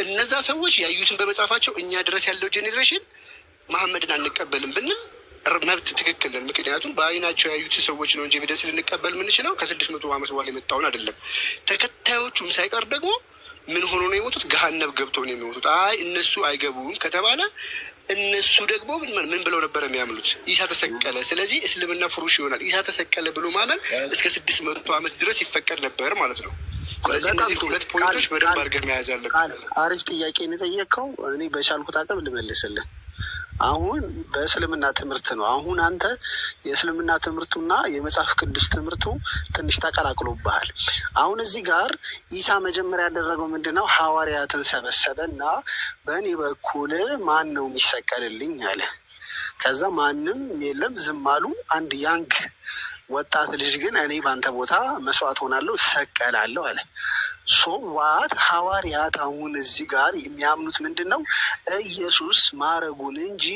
እነዛ ሰዎች ያዩትን በመጻፋቸው እኛ ድረስ ያለው ጄኔሬሽን መሐመድን አንቀበልም ብንል መብት ትክክል ነን። ምክንያቱም በአይናቸው ያዩት ሰዎች ነው እንጂ ኤቪደንስ ልንቀበል የምንችለው ከ600 ዓመት በኋላ የመጣውን አይደለም። ተከታዮቹም ሳይቀር ደግሞ ምን ሆኖ ነው የሞቱት? ገሃነም ገብተው ነው የሚሞቱት። እነሱ አይገቡም ከተባለ እነሱ ደግሞ ምን ብለው ነበር የሚያምኑት? ኢሳ ተሰቀለ። ስለዚህ እስልምና ፍሩሽ ይሆናል። ኢሳ ተሰቀለ ብሎ ማመን እስከ 600 ዓመት ድረስ ይፈቀድ ነበር ማለት ነው። ስለዚህ እነዚህ 2 ፖይንቶች በደንብ አድርገህ መያዝ አለብን። አሪፍ ጥያቄ ነው የጠየቅከው። እኔ በቻልኩት አቅም ልመልስልን። አሁን በእስልምና ትምህርት ነው። አሁን አንተ የእስልምና ትምህርቱና የመጽሐፍ ቅዱስ ትምህርቱ ትንሽ ተቀላቅሎብሃል። አሁን እዚህ ጋር ኢሳ መጀመሪያ ያደረገው ምንድነው? ሐዋርያትን ሰበሰበና በእኔ በኩል ማን ነው የሚሰቀልልኝ አለ። ከዛ ማንም የለም ዝም አሉ። አንድ ያንግ ወጣት ልጅ ግን እኔ በአንተ ቦታ መስዋዕት ሆናለሁ ሰቀላለሁ አለ። ሶዋት ሐዋርያት አሁን እዚህ ጋር የሚያምኑት ምንድን ነው? ኢየሱስ ማረጉን እንጂ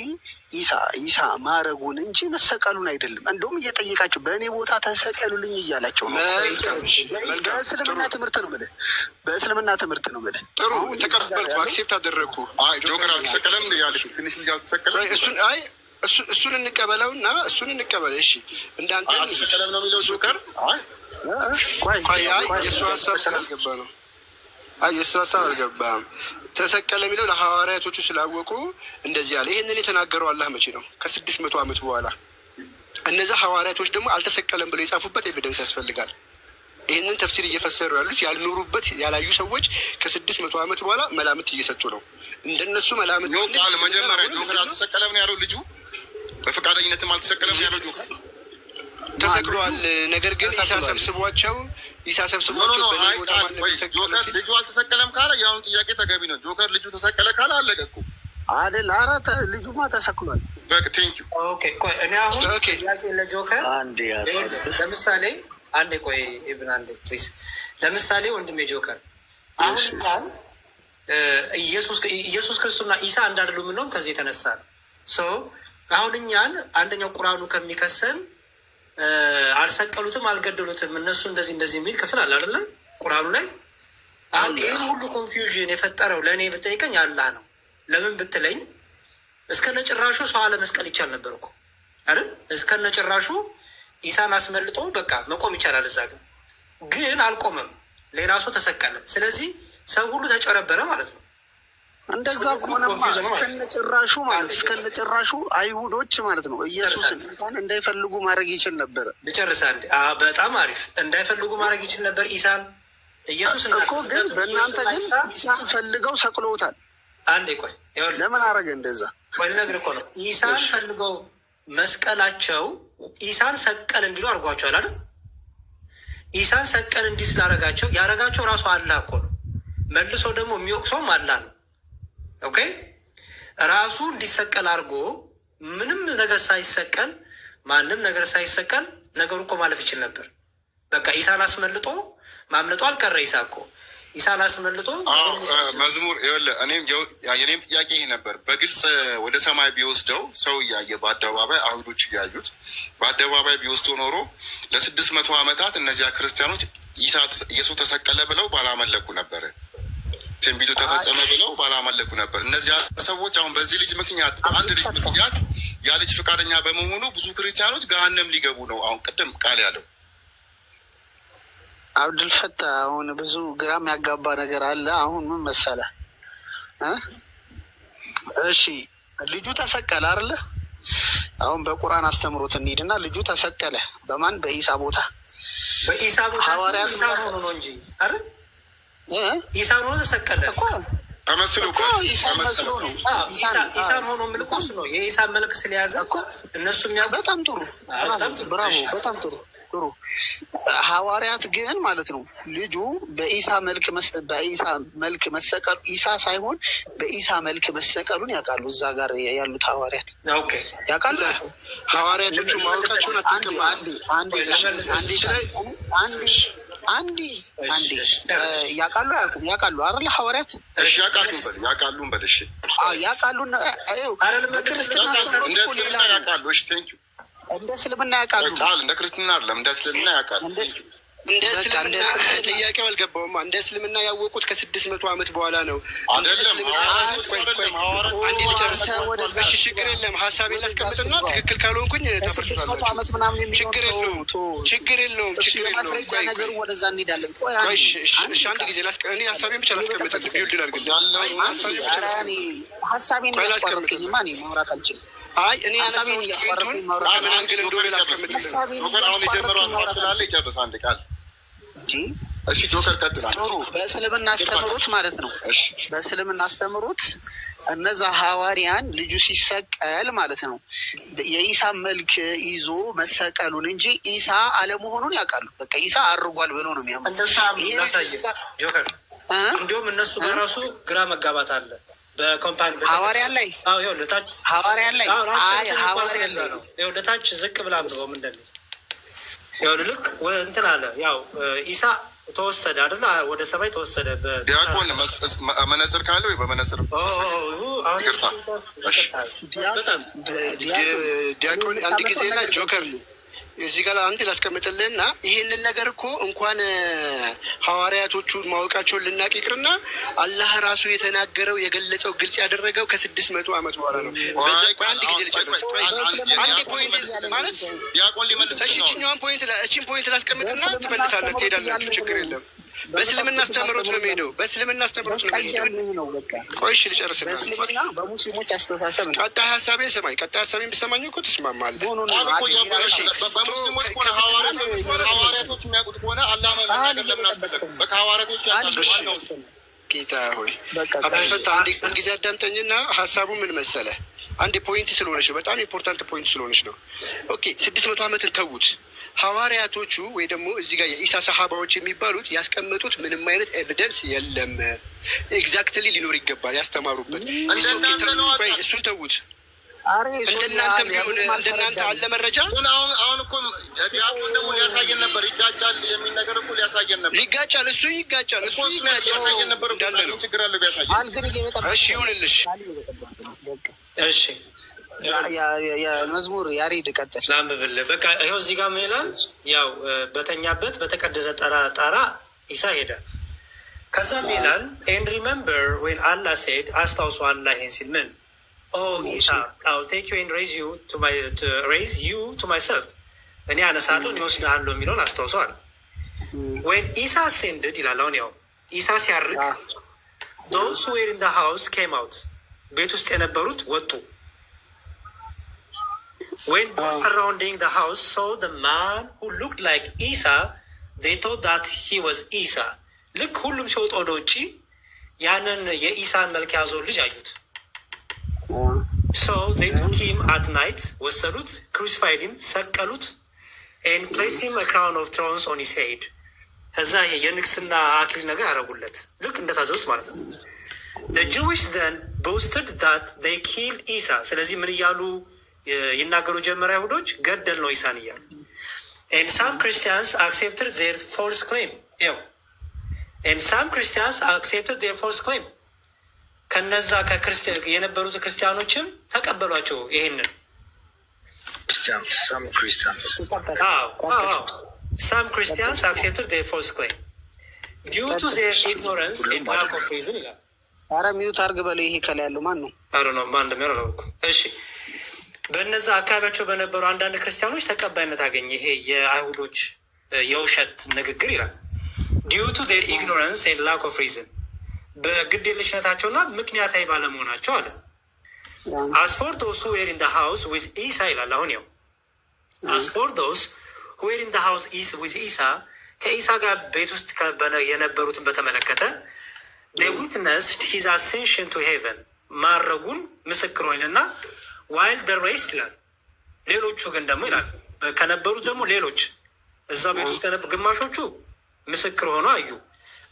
ኢሳ ማረጉን እንጂ መሰቀሉን አይደለም። እንደውም እየጠየቃቸው በእኔ ቦታ ተሰቀሉልኝ እያላቸው ነው። በእስልምና ትምህርት ነው የምልህ። ጥሩ ተቀበልኩ፣ አክሴፕት አደረግኩ። ጆከር አልተሰቀለም ያልኩ ትንሽ ልጅ አልተሰቀለም። እሱን እንቀበለው እና እሱን እንቀበለ። እሺ እንዳንተ አልተሰቀለም ነው የሚለው ጆከር። የእሱ ሀሳብ ስላልገባ ነው። የእሱ ሀሳብ አልገባም። ተሰቀለ የሚለው ለሐዋርያቶቹ ስላወቁ እንደዚህ አለ። ይህንን የተናገረው አላህ መቼ ነው? ከ600 ዓመት በኋላ። እነዛ ሐዋርያቶች ደግሞ አልተሰቀለም ብለው የጻፉበት ኤቪደንስ ያስፈልጋል። ይህንን ተፍሲር እየፈሰሩ ያሉት ያልኖሩበት ያላዩ ሰዎች ከ600 ዓመት በኋላ መላምት እየሰጡ ነው። እንደነሱ መላምት መጀመሪያ ጆከር አልተሰቀለም ነው ያለው ልጁ። በፈቃደኝነትም አልተሰቀለም ያለው ጆከር ተሰቅሏል። ነገር ግን ኢሳ ሰብስቧቸው ልጁ አልተሰቀለም ካለ የአሁን ጥያቄ ተገቢ ነው። ጆከር ልጁ ተሰቀለ ካለ አለቀ እኮ አይደል? ኧረ ልጁማ ተሰቅሏል። በቃ ቴንኪው። ቆይ እኔ አሁን ጥያቄ ለጆከር ለምሳሌ አንዴ ቆይ ኢብን አንዴ ፕሊዝ። ለምሳሌ ወንድሜ ጆከር አሁን ካል ኢየሱስ ክርስቶስና ኢሳ አንድ አይደሉም ነው ከዚህ የተነሳ ነው። አሁን እኛን አንደኛው ቁርአኑ ከሚከሰን አልሰቀሉትም አልገደሉትም እነሱ እንደዚህ የሚል ክፍል አለ አይደለ ቁርአኑ ላይ። አሁን ይህን ሁሉ ኮንፊውዥን የፈጠረው ለእኔ ብጠይቀኝ አላህ ነው። ለምን ብትለኝ እስከነ ጭራሹ ሰው አለመስቀል ይቻል ነበር እኮ አይደል? እስከነ ጭራሹ ኢሳን አስመልጦ በቃ መቆም ይቻላል። እዛ ግን አልቆመም፣ ሌላ ሰው ተሰቀለ። ስለዚህ ሰው ሁሉ ተጨረበረ ማለት ነው። እንደዛ ከሆነማ እስከነጭራሹ አይሁዶች ማለት ነው ኢየሱስን እንኳን እንዳይፈልጉ ማድረግ ይችል ነበር። ልጨርስ አንዴ። በጣም አሪፍ። እንዳይፈልጉ ማድረግ ይችል ነበር ኢሳን ኢየሱስ እኮ። ግን በእናንተ ግን ኢሳን ፈልገው ሰቅለውታል። አንዴ ቆይ፣ ለምን አረገ እንደዛ? ቆይ ልነግርህ እኮ ነው። ኢሳን ፈልገው መስቀላቸው ኢሳን ሰቀል እንዲሉ አድርጓቸዋል አይደል? ኢሳን ሰቀል እንዲህ ስላረጋቸው ያረጋቸው ራሱ አላህ እኮ ነው። መልሶ ደግሞ የሚወቅሰውም አላህ ነው። ኦኬ ራሱ እንዲሰቀል አድርጎ ምንም ነገር ሳይሰቀል ማንም ነገር ሳይሰቀል ነገሩ እኮ ማለፍ ይችል ነበር። በቃ ኢሳን አስመልጦ ማምለጡ አልቀረ። ኢሳ እኮ ኢሳን አስመልጦ መዝሙር የኔም ጥያቄ ይሄ ነበር። በግልጽ ወደ ሰማይ ቢወስደው ሰው እያየ በአደባባይ አይሁዶች እያዩት በአደባባይ ቢወስደው ኖሮ ለ600 ዓመታት እነዚያ ክርስቲያኖች ኢየሱስ ተሰቀለ ብለው ባላመለኩ ነበር። ትንቢቱ ተፈጸመ ብለው ባላመለኩ ነበር። እነዚያ ሰዎች አሁን በዚህ ልጅ ምክንያት በአንድ ልጅ ምክንያት ያ ልጅ ፈቃደኛ በመሆኑ ብዙ ክርስቲያኖች ገሃነም ሊገቡ ነው። አሁን ቅድም ቃል ያለው አብዱልፈታ አሁን ብዙ ግራም ያጋባ ነገር አለ። አሁን ምን መሰለ እሺ ልጁ ተሰቀለ አይደለ? አሁን በቁርአን አስተምሮት እንሂድና ልጁ ተሰቀለ በማን በኢሳ ቦታ በኢሳ ቦታ ኢሳ ሆኖ ነው እንጂ አይደል? ኢሳ ሆኖ ተሰቀለ እኮ ተመስሎ እኮ ኢሳ መስሎ ነው። ኢሳ ሆኖ ምልኩስ ነው የኢሳ መልክ ስለያዘ እኮ እነሱ የሚያውቁ። በጣም ጥሩ ብራቮ፣ በጣም ጥሩ ጥሩ። ሐዋርያት ግን ማለት ነው ልጁ በኢሳ መልክ መሰቀሉ ኢሳ ሳይሆን በኢሳ መልክ መሰቀሉን ያውቃሉ። እዛ ጋር ያሉት ሐዋርያት ያውቃሉ። ሐዋርያቶቹ ማወቃቸውን አትክም። አንዴ ያውቃሉ አያውቁም? ያውቃሉ አይደለ ሐዋርያት? እሺ ያውቃሉ በል እሺ ያውቃሉ። በክርስትና ያውቃሉ። እሺ ቴንክ ዩ። እንደ እስልምና ያውቃሉ። እንደ ክርስትና አይደለም፣ እንደ እስልምና ያውቃሉ። እንደ እስልምና ጥያቄው አልገባውም። እንደ እስልምና ያወቁት ከ600 ዓመት በኋላ ነው። አይደለም አንዴ ልጨርስ። እሺ ችግር የለም። ሀሳቤን ላስቀምጥና ትክክል ካልሆንኩኝ ተፈርሷል። ችግር የለውም። ነገሩ ወደዛ እንሄዳለን። እሺ አንድ ጊዜ እኔ ሀሳቤን ብቻ ላስቀምጥልህ። ቢውልድ ላድርግልህ። ሀሳቤን ያስቀምጥልኝማ እኔ ማውራት አልችልም። አይ እኔ ሀሳቤን እያቋረጥኩኝ ማውራት አንግል እንደሆነ ላስቀምጥልህ። አሁን የጀመረው ሀሳብ ስላለ ይጨርስ አንድ ቃል። እሺ ጆከር ቀጥላል። በእስልምና አስተምሮት ማለት ነው። በእስልምና አስተምሮት እነዛ ሐዋርያን ልጁ ሲሰቀል ማለት ነው የኢሳ መልክ ይዞ መሰቀሉን እንጂ ኢሳ አለመሆኑን ያውቃሉ። በቃ ኢሳ አርጓል ብሎ ነው የሚያምኑ። ጆከር እንዲሁም እነሱ በራሱ ግራ መጋባት አለ ሐዋርያን ላይ ለታች ዝቅ ብላ ነው ምንድን ልክ እንትን አለ። ያው ኢሳ ተወሰደ አይደለ? ወደ ሰማይ ተወሰደ። ዲያቆን መነጽር ካለ ወይ በመነጽር ዲያቆን አንድ ጊዜ ና ጆከር እዚህ ጋር አንድ ላስቀምጥልህና ይሄንን ነገር እኮ እንኳን ሐዋርያቶቹ ማወቃቸውን ልናቅ ይቅርና አላህ ራሱ የተናገረው የገለጸው ግልጽ ያደረገው ከ600 ዓመት በኋላ ነው። አንድ ጊዜ ልጨርስ። አንድ ፖይንት ማለት ዲያቆን ሊመልስ እቺን ፖይንት ላስቀምጥና ትመልሳለህ፣ ትሄዳላችሁ። ችግር የለም። በእስልምና አስተምሮት ነው የሚሄደው። በእስልምና አስተምሮት ነው የሚሄደው። ቆይ እሺ ልጨርስና በእስልምና በሙስሊሞች አስተሳሰብ ነው። ቀጣይ ሀሳቤን ሰማኝ። ቀጣይ ሀሳቤን ብሰማኝ እኮ ትስማማለህ። በሙስሊሞች ከሆነ ሐዋርያቶች የሚያውቁት ከሆነ አላህ መናገር ለምን አስፈለገ? በቃ ሐዋርያቶች ያውቃሉ። ጌታ ሆይ አብፈታ አንድ ጊዜ አዳምጠኝና ሀሳቡ ምን መሰለህ? አንድ ፖይንት ስለሆነች ነው፣ በጣም ኢምፖርታንት ፖይንት ስለሆነች ነው። ኦኬ 600 ዓመትን ተዉት። ሐዋርያቶቹ ወይ ደግሞ እዚህ ጋር የኢሳ ሰሃባዎች የሚባሉት ያስቀመጡት ምንም አይነት ኤቪደንስ የለም። ኤግዛክትሊ ሊኖር ይገባል ያስተማሩበት። እሱን ተዉት። እንደናንተም ቢሆን እንደናንተ አለ መረጃ። አሁን እኮ ዲያቆን ደግሞ ሊያሳየን ነበር። ይጋጫል የሚል ነገር እኮ ሊያሳየን ነበር። ይጋጫል፣ እሱ ሊያሳየን ነበር። እንዳለ ነው። ችግር አለው ቢያሳየን። እሺ ይሁንልሽ። እሺ የመዝሙር ያሬድ ቀጥል ላንብብልህ። በቃ ይኸው እዚህ ጋር ምን ይላል? ያው በተኛበት በተቀደደ ጣራ ኢሳ ሄደ። ከዛም ይላል ኤንድ ሪመምበር ዌን አላህ ሴድ፣ አስታውሱ አላህ ይሄን ሲል ምን ኢሳ አው ቴክ ዩ ኤንድ ሬይዝ ዩ ቱ ማይሰልፍ፣ እኔ አነሳለሁ እኔ ወስድሃለሁ የሚለውን አስታውሰዋል። ዌን ኢሳ አሴንድድ ይላል። አሁን ያው ኢሳ ሲያርግ ዶዝ ሁ ዌር ኢን ዘ ሃውስ ኬም አውት፣ ቤት ውስጥ የነበሩት ወጡ። When those surrounding the house saw the man who looked like Isa, they thought that he was Isa. ልክ ሁሉም ሲወጡ ወደ ውጭ ያንን የኢሳን መልክ ያዘው ልጅ አዩት። So they took him at night, ወሰዱት፣ crucified him, ሰቀሉት, and placed him a crown of thorns on his head. ከዛ የንግስና አክሊል ነገር ያደረጉለት ልክ እንደታዘዙት ማለት ነው። The Jewish then boasted that they killed Isa. ስለዚህ ምን እያሉ ይናገሩ ጀመረ? አይሁዶች ገደል ነው ኢሳን እያሉ። And some Christians accepted their false claim. ያው and some Christians accepted their false claim. ከነዛ የነበሩት ክርስቲያኖችም ተቀበሏቸው ይሄንን some Christians accepted their false claim due to their ignorance and lack of reason ይላል። ኧረ ሚዩት አድርግ በለው። ይሄ ከላይ ያለው ማን ነው? አሮ ነው ማን እንደሚሆን አላውቅም። እሺ በእነዛ አካባቢያቸው በነበሩ አንዳንድ ክርስቲያኖች ተቀባይነት አገኘ ይሄ የአይሁዶች የውሸት ንግግር ይላል። due to their ignorance and lack of reason በግዴለሽነታቸውና ምክንያታዊ ባለመሆናቸው አለ። as for those who were in the house with Isa ይላል። አሁን ያው as for those who were in the house with Isa ከኢሳ ጋር ቤት ውስጥ የነበሩትን በተመለከተ they witnessed his ascension to heaven ማረጉን ምስክር ሆነና while the rest ይላል ሌሎቹ ግን ደግሞ ይላል ከነበሩት ደግሞ ሌሎች እዛው ቤት ውስጥ ግማሾቹ ምስክር ሆነው አዩ።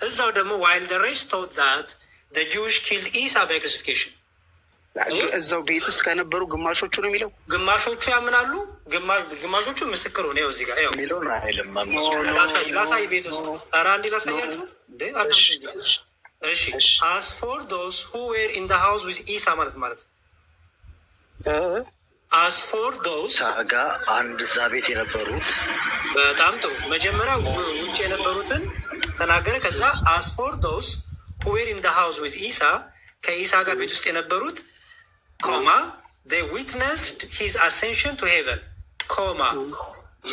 እዛው ደግሞ while the rest thought that the Jewish killed Isa by crucifixion እዛው ቤት ውስጥ ከነበሩ ግማሾቹ ነው የሚለው። ግማሾቹ ያምናሉ፣ ግማሾቹ ምስክር ሆነው እዚህ ጋር ያው የሚለው ነው አይደለም። ላሳይ ቤት ውስጥ ኧረ አንዴ ላሳያችሁ እንዴ። እሺ as for those who were in the house with Isa ማለት as for those ታጋ አንድ እዛ ቤት የነበሩት በጣም ጥሩ። መጀመሪያ ውጭ የነበሩትን ተናገረ። ከዛ as for those who were in the house with Isa ከኢሳ ጋር ቤት ውስጥ የነበሩት ኮማ they witnessed his ascension to heaven ኮማ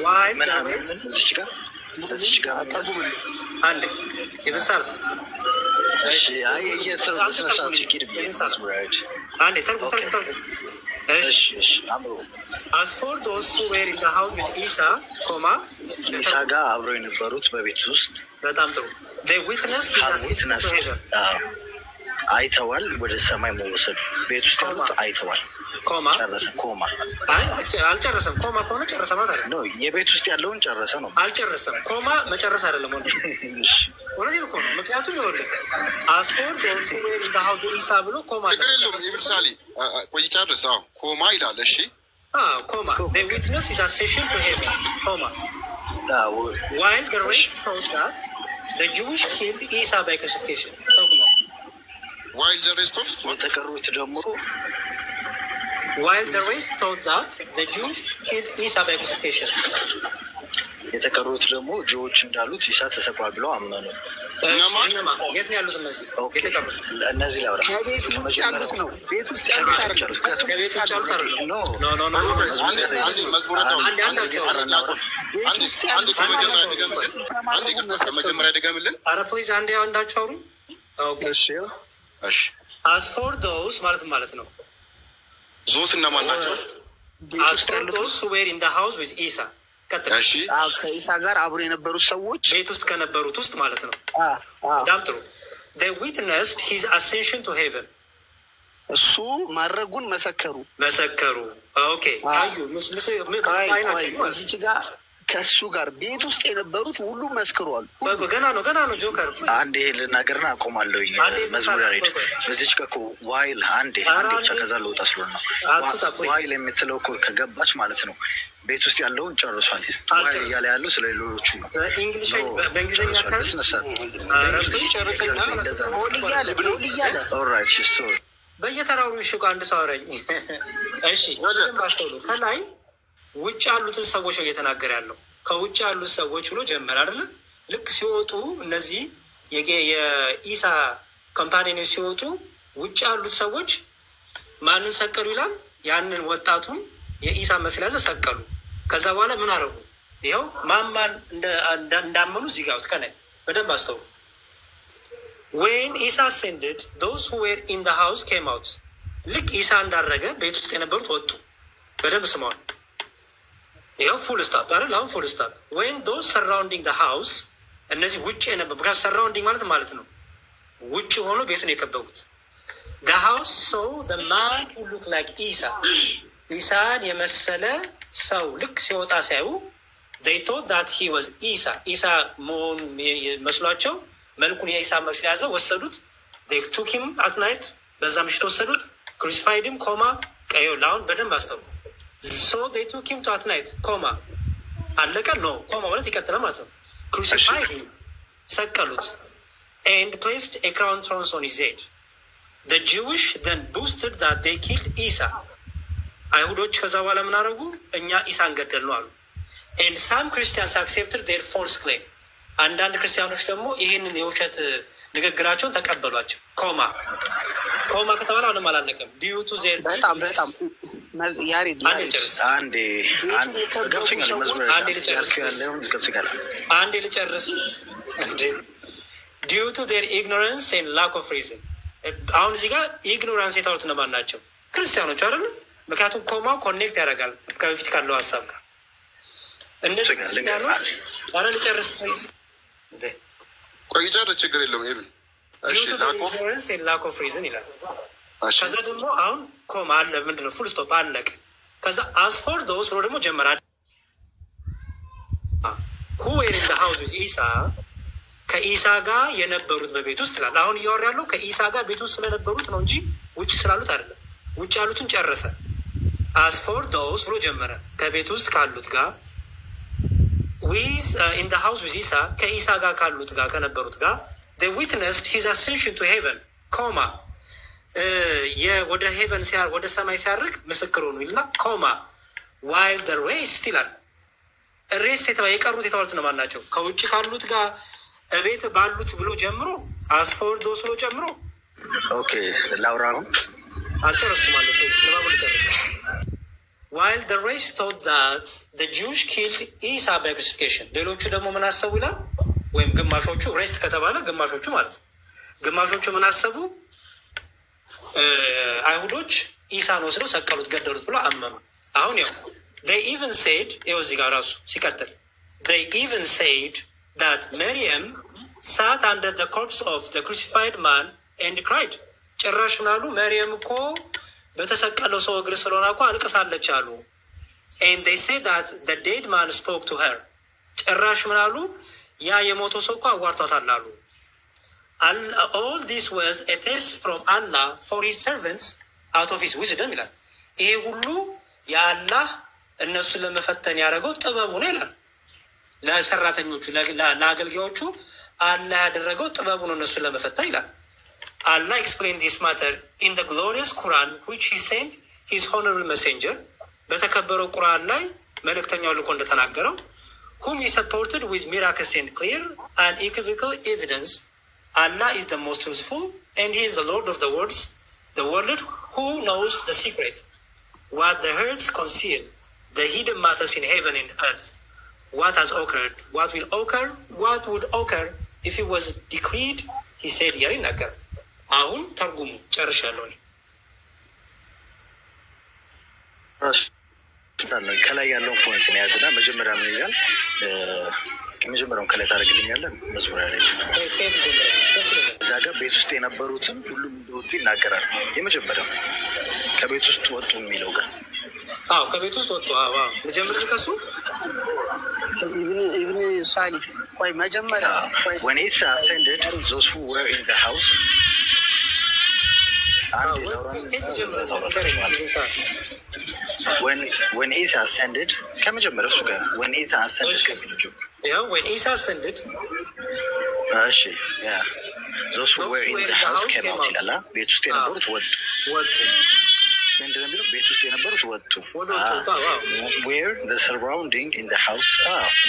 while እዚች ጋር አንዴ ይብሳል። እሺ አይ አንዴ ተርጉም as for those who were in the house with Isa ኮማ ኢሳ ጋር አብረው የነበሩት በቤት ውስጥ በጣም ጥሩ they witnessed his ascension to heaven አይተዋል። ወደ ሰማይ መወሰዱ ቤት ውስጥ ያሉት አይተዋል። ኮማ ጨረሰ። ኮማ አልጨረሰም። ኮማ ከሆነ ጨረሰ ማለት አይደለም። ነው የቤት ውስጥ ያለውን ጨረሰ ነው። አልጨረሰም። ኮማ መጨረስ አይደለም። ወንድ እኮ ነው። ምክንያቱም ይኸውልህ as for those who were in the house of Isa ብሎ ኮማ ችግር የለውም። ለምሳሌ ቆይ ጨርስ። አዎ ኮማ ይላል። እሺ ኮማ they witnessed his ascension to heaven ኮማ while the rest thought that the Jewish killed Isa by crucifixion while the rest of የተቀሩት ደግሞ while the rest thought that the Jews killed Isa by crucifixion የተቀሩት ደግሞ ጆዎች እንዳሉት ኢሳ ተሰቅሏል ብለው አመኑ። የት ነው ያሉት እነዚህ? እነዚህ ላውራ ከቤት ውጭ ያሉት ነው። ቤት ውስጥ ያሉት አይደለም። ከቤት ውጭ ያሉት አይደለም። ኖ መጀመሪያ ድገምልን። ኧረ ፕሊዝ አንዴ አንዳችሁ አውሩ። as for those ማለት ነው ዞስ እነማን ናቸው? as for those who were in the house with Isa እሺ ከኢሳ ጋር አብሮ የነበሩት ሰዎች ቤት ውስጥ ከነበሩት ውስጥ ማለት ነው። በጣም ጥሩ they witnessed his ascension to heaven እሱ ማድረጉን መሰከሩ። ኦኬ አዩ እዚህ ጋር ከእሱ ጋር ቤት ውስጥ የነበሩት ሁሉ መስክሯል። ገና ነው ጆከር አንድ ይሄ ልናገርና አቆማለሁኝ። መዝሙር ያሬድ በዚች ጋር ዋይል አንድ ብቻ ከዛ ልወጣ ስለሆነ ነው። ዋይል የምትለው እኮ ከገባች ማለት ነው ቤት ውስጥ ያለውን ጨርሷል። ዋይል እያለ ያለው ስለ ሌሎቹ ነው። በእንግሊዝኛ በየተራሩ ይሽቁ አንድ ሰው አረኝ። እሺ ባስተውሉ ከላይ ውጭ ያሉትን ሰዎች ነው እየተናገረ ያለው። ከውጭ ያሉት ሰዎች ብሎ ጀመር አይደለ? ልክ ሲወጡ እነዚህ የኢሳ ኮምፓኒዎች ሲወጡ ውጭ ያሉት ሰዎች ማንን ሰቀሉ ይላል? ያንን ወጣቱን የኢሳ መስል ያዘ ሰቀሉ። ከዛ በኋላ ምን አረጉ? ይኸው ማን እንዳመኑ እዚህ ጋር ከላይ በደንብ አስተውሉ። when Isa ascended those who were in the house came out ልክ ኢሳ እንዳረገ ቤት ውስጥ የነበሩት ወጡ። በደንብ ስማዋል። ይኸው ፉል ስታፕ አይደል? አሁን ፉል ስታፕ when those surrounding the house እነዚህ ውጭ የነበሩ ብቻ ሰራውንዲንግ ማለት ነው ውጭ ሆኖ ቤቱን የከበቡት the house saw the man who looked like Isa ኢሳን የመሰለ ሰው ልክ ሲወጣ ሲያዩ they thought that he was ኢሳ መሆኑ መስሏቸው መልኩን የኢሳ መስል ያዘ ወሰዱት። they took him at night በዛ ምሽት ወሰዱት። crucified him ኮማ ቀዮ ላውን በደንብ አስተው so they took him to at night ኮማ አለቀ ነው ኮማ ማለት ይቀጥላል ማለት ነው። crucified him ሰቀሉት። and placed a crown thorns on his head. The Jewish then boasted that they killed Isa. አይሁዶች ከዛ በኋላ ምን አደረጉ? እኛ ኢሳን ገደል ነው አሉ። And some Christians accepted their false claim. አንዳንድ ክርስቲያኖች ደግሞ ይህንን የውሸት ንግግራቸውን ተቀበሏቸው። ኮማ ከተባለ አሁንም አላለቀም። ዲዩ ቱ ዜር በጣም ያሬድ አንዴ ልጨርስ። ዲዩ ቱ ዜር ኢግኖራንስ ኤንድ ላክ ኦፍ ሪዝን። አሁን እዚህ ጋር ኢግኖራንስ የተባሉት እነማን ናቸው? ክርስቲያኖች አይደለ? ምክንያቱም ኮማ ኮኔክት ያደርጋል ከበፊት ካለው ሀሳብ ጋር። እነዚህ ክርስቲያኖች ኧረ ልጨርስ ፕሊዝ። ቆይ ጨርስ፣ ችግር የለውም። ይብን ኢግኖራንስ ኤንድ ላክ ኦፍ ሪዝን ይላል። ከዛ ደግሞ አሁን ኮማ አለ፣ ምንድን ነው ፉል ስቶፕ አለቀ። ከዛ አስ ፎር ዶዝ ብሎ ደግሞ ጀመረ። ሁ ዌር ኢን ዘ ሃውስ ዊዝ ኢሳ፣ ከኢሳ ጋር የነበሩት በቤት ውስጥ ይላል። አሁን እያወራ ያለው ከኢሳ ጋር ቤት ውስጥ ስለነበሩት ነው እንጂ ውጭ ስላሉት አይደለም። ውጭ ያሉትን ጨረሰ። አስ ፎር ዶዝ ብሎ ጀመረ። ከቤት ውስጥ ካሉት ጋር ዊዝ ኢን ዘ ሃውስ ዊዝ ኢሳ፣ ከኢሳ ጋር ካሉት ጋር ከነበሩት ጋር they witnessed his ascension to heaven ኮማ ወደ ሄቨን ወደ ሰማይ ሲያርግ ምስክር ሆኑ ይልና ኮማ ዋይል the rest ይላል። ሬስት የቀሩት የተባሉት ነው ማን ናቸው? ከውጭ ካሉት ጋር እቤት ባሉት ብሎ ጀምሮ አስፎር ዶስ ብሎ ጀምሮ ኦኬ ላውራ ነው አልጨረስኩም ማለት ነው። ስለባቡ ልጨርስ። while the rest thought that the Jews killed Isa by crucifixion፣ ሌሎቹ ደግሞ ምን አሰቡ ይላል? ወይም ግማሾቹ፣ ሬስት ከተባለ ግማሾቹ ማለት ነው። ግማሾቹ ምን አሰቡ? አይሁዶች ኢሳን ወስደው ሰቀሉት፣ ገደሉት ብሎ አመኑ። አሁን ያው they even said ይኸው እዚህ ጋር ራሱ ሲቀጥል they even said that Miriam sat under the corpse of the crucified man and cried። ጭራሽ ምን አሉ? መርየም እኮ በተሰቀለው ሰው እግር ስለሆነ እኮ አልቅሳለች አሉ። and they said that the dead man spoke to her። ጭራሽ ምን አሉ? ያ የሞተው ሰው እኮ አዋርቷታል አሉ። all this was a test from Allah for his servants out of his wisdom ይላል። ይሄ ሁሉ የአላህ እነሱን ለመፈተን ያደረገው ጥበቡ ነው ይላል። ለሰራተኞቹ ለአገልጋዮቹ አላህ ያደረገው ጥበቡ ነው እነሱን ለመፈተን ይላል። Allah explained this matter in the glorious Quran which he sent his honorable messenger። በተከበረው ቁርአን ላይ መልእክተኛው ልኮ እንደተናገረው whom he supported with miracles and clear and equivocal evidence. Allah is the most useful and he is the Lord of the world who knows the secret, what the hearts conceal, the hidden matters in heaven and earth, what has occurred, what will occur, what would occur if it was decreed, he said እያለ ይናገራል። አሁን ተርጉሙ ጨርሻለሁ። ከላይ ያለውን ፖይንት ነው ያዝና መጀመሪያ ምን ይላል? መጀመሪያውን ከላይ ታደርግልኛለን። መዝሙር ያለ እዛ ጋር ቤት ውስጥ የነበሩትን ሁሉም እንደወጡ ይናገራል። የመጀመሪያው ከቤት ውስጥ ወጡ የሚለው ጋር ከቤት ውስጥ ወጡ። መጀመሪያ ከሱ ኢብን ሳሊ ቆይ መጀመሪያ when it ascended those who were in the house when it ascended ከመጀመሪያ እሱ ጋር when it ascended when Isa ascended እሺ ያ those who were in the house came out ይላል። ቤት ውስጥ የነበሩት ወጡ። ምንድን ነው የሚለው? ቤት ውስጥ የነበሩት ወጡ። where the surrounding in the house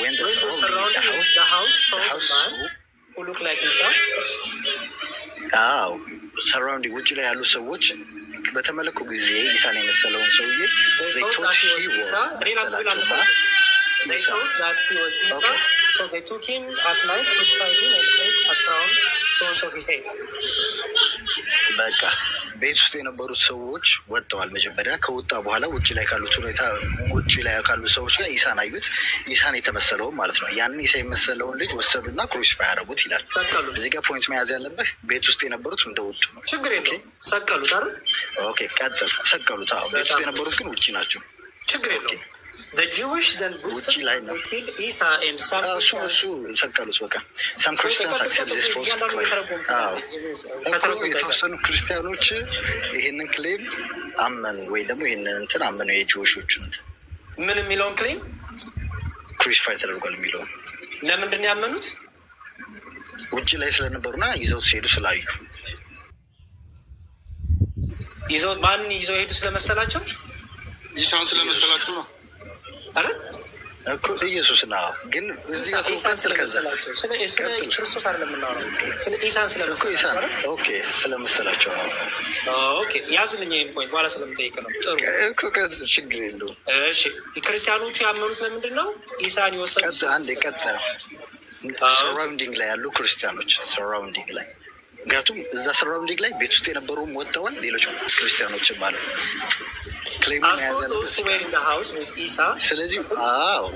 when the surrounding in the house who look like Isa ሰራውንዲንግ ውጭ ላይ ያሉ ሰዎች በተመለኩ ጊዜ ኢሳን የመሰለውን ሰውዬ they thought he was They thought that he was Isa, so they took him at night, crucified him, and placed a crown thorns of his head. በቃ ቤት ውስጥ የነበሩት ሰዎች ወጥተዋል። መጀመሪያ ከወጣ በኋላ ውጭ ላይ ካሉ ሰዎች ጋር ኢሳን አዩት። ኢሳን የተመሰለውን ማለት ነው። ያንን ኢሳ የመሰለውን ልጅ ወሰዱና ክሩሲፋይ ያደረጉት ይላል። እዚህ ጋር ፖይንት መያዝ ያለብህ ቤት ውስጥ የነበሩት እንደወጡ ነው። ችግር የለውም። ሰቀሉት አይደል? ኦኬ ቀጥል። ሰቀሉት። ቤት ውስጥ የነበሩት ግን ውጭ ናቸው። ችግር የለውም። The Jewish then boosted they killed Isa and some ሰቀሉት። በቃ some Christians accept this false claim። የተወሰኑ ክርስቲያኖች ይሄንን ክሌም አመኑ ወይ ደግሞ ይሄንን እንትን አመኑ። የጂዎሾቹ እንትን ምን የሚለውን ክሌም ክሩሲፋይ ተደርጓል የሚለውን ለምንድን ነው ያመኑት? ውጭ ላይ ስለነበሩና ይዘውት ሲሄዱ ስላዩ ይዘውት ማንን ይዘው ሄዱ ስለመሰላቸው ኢሳን ስለመሰላቸው ነው አይደል እኮ ኢየሱስ ነው። ግን እዚህ ኢሳን ስለመሰላቸው ስለ ክርስቶስ አይደለም የምናወራው፣ ስለ ኢሳን ስለመሰላቸው። ኦኬ ስለመሰላቸው ነው። ኦኬ ያዝልኝ ይሄን ፖይንት በኋላ ስለምጠይቅ ነው። ጥሩ እኮ ችግር የለውም። እሺ ክርስቲያኖቹ ያመኑት ለምንድን ነው? ኢሳን ይወሰዱት አንድ ቀጥታ ሰራውንዲንግ ላይ ያሉ ክርስቲያኖች ሰራውንዲንግ ላይ ምክንያቱም እዛ ሰራውንዲንግ ላይ ቤት ውስጥ የነበሩም ወጥተዋል። ሌሎች ክርስቲያኖችም አሉ። ስለዚህ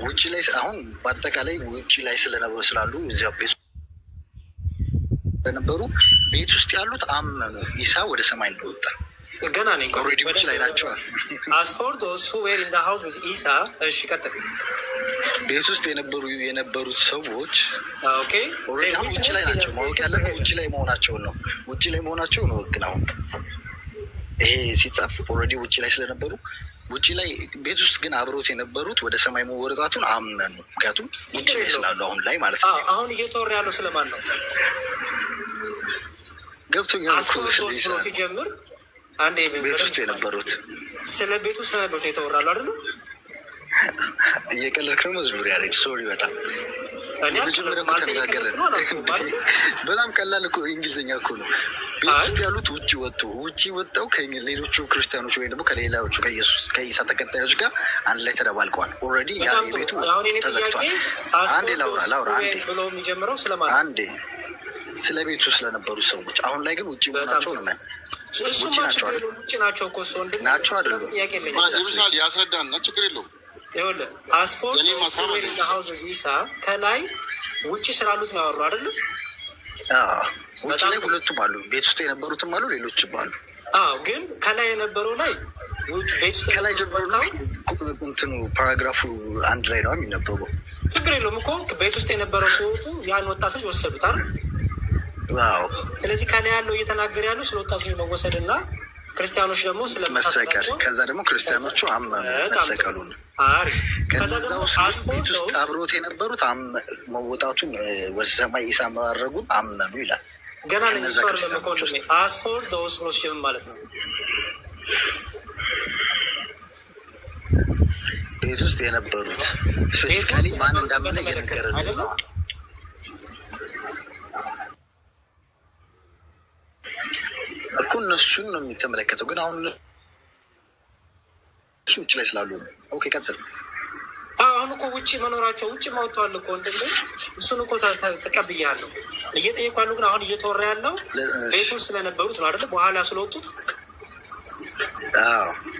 ውጭ ላይ አሁን በአጠቃላይ ውጭ ላይ ስላሉ እዚያ ቤት ስለነበሩ ቤት ውስጥ ያሉት አመኑ ኢሳ ወደ ሰማይ እንደወጣ ገና ነኝ። ኦልሬዲ ውጭ ላይ ናቸው። ቤት ውስጥ የነበሩት ሰዎች ውጭ ላይ ናቸው። ማወቅ ያለበት ውጭ ላይ መሆናቸውን ነው። ውጭ ላይ መሆናቸውን ወግ ነው። ይሄ ሲጻፍ ኦልሬዲ ውጭ ላይ ስለነበሩ ውጭ ላይ ቤት ውስጥ ግን አብሮት የነበሩት ወደ ሰማይ መወረጣቱን አመኑ። ምክንያቱም ውጭ ላይ ስላሉ አሁን ላይ ማለት ነው። አሁን እየተወራ ያለው ስለማን ነው? ገብቶኛል። ሲጀምር አንድ ቤት ውስጥ የነበሩት ስለ ቤቱ ስለነበሩት የተወራሉ አይደለ? እየቀለድክ ነው መዝሙር ያሬድ። ሶሪ በጣም መጀመሪያ እኮ ተነጋገርን። በጣም ቀላል እኮ እንግሊዝኛ እኮ ነው። ቤት ውስጥ ያሉት ውጭ ወጡ። ውጭ ወጣው ከሌሎቹ ክርስቲያኖች ወይም ደግሞ ከሌላዎቹ ከኢሳ ተከታዮች ጋር አንድ ላይ ተደባልቀዋል። ኦልሬዲ ያ ቤቱ ተዘግቷል። አንዴ ላውራ ብሎ የሚጀምረው ስለማለት አንዴ ስለ ቤቱ ስለነበሩ ሰዎች አሁን ላይ ግን ውጭ መሆናቸው ነው። ውጭ ናቸው አይደሉም? ይሩሳል ያስረዳና ችግር የለውም። ኢሳ ከላይ ውጭ ስላሉት ነው ያወሩ አይደለም? ውጭ ላይ ሁለቱም አሉ። ቤት ውስጥ የነበሩትም አሉ፣ ሌሎችም አሉ። ግን ከላይ የነበረው ላይ ቤት ውስጥ ከላይ ጀምሮ እንትኑ ፓራግራፉ አንድ ላይ ነው የሚነበበው። ችግር የለውም እኮ ቤት ውስጥ የነበረው ሰዎቹ ያን ወጣቶች ወሰዱት አይደል? ስለዚህ ከላይ ያለው እየተናገረ ያለው ስለ ወጣቶች መወሰድ እና ክርስቲያኖች ደግሞ ስለመሰቀል፣ ከዛ ደግሞ ክርስቲያኖቹ አመኑ መሰቀሉን። ከዛ ውስጥ ቤት ውስጥ አብሮት የነበሩት መወጣቱን ወደ ሰማይ ኢሳ ማድረጉን አመኑ ይላል። ገና ለሚስፈር ለመኮንድ አስፎር ደውስ ብሎ ሲጀምር ማለት ነው። ቤት ውስጥ የነበሩት ስፔሲፊካሊ ማን እንዳመነ እየነገረ ነው እኮ እነሱን ነው የሚተመለከተው። ግን አሁን እሱ ውጭ ላይ ስላሉ ነው። ኦኬ ቀጥል። አሁን እኮ ውጭ መኖራቸው ውጭ ማውጣዋል እኮ ወንድም ላይ እሱን እኮ ተቀብያለሁ። እየጠየቁ ያሉ ግን አሁን እየተወራ ያለው ቤት ውስጥ ስለነበሩት ነው አይደለ? በኋላ ስለወጡት።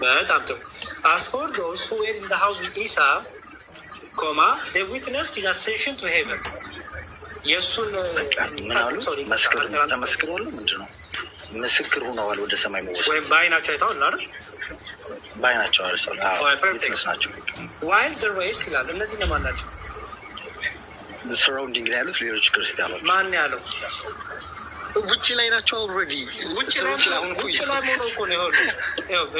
በጣም ጥሩ። As for those who were in the house with Isa, they witnessed his ascension to heaven. የእሱን ምን አሉ? ተመስክረዋል። ምንድን ነው ምስክር ሆነዋል። ወደ ሰማይ መወሰድ ወይም በአይናቸው አይተዋል አይደል? በአይናቸው አርሰዋል። ዊትነስ ናቸው። ዋይል the rest ይላል። እነዚህ ለማን ናቸው? ሰራውንዲንግ ላይ ያሉት ሌሎች ክርስቲያኖች። ማን ያለው? ውጭ ላይ ናቸው። ኦልሬዲ ውጭ ላይ ሆነው እኮ ነው።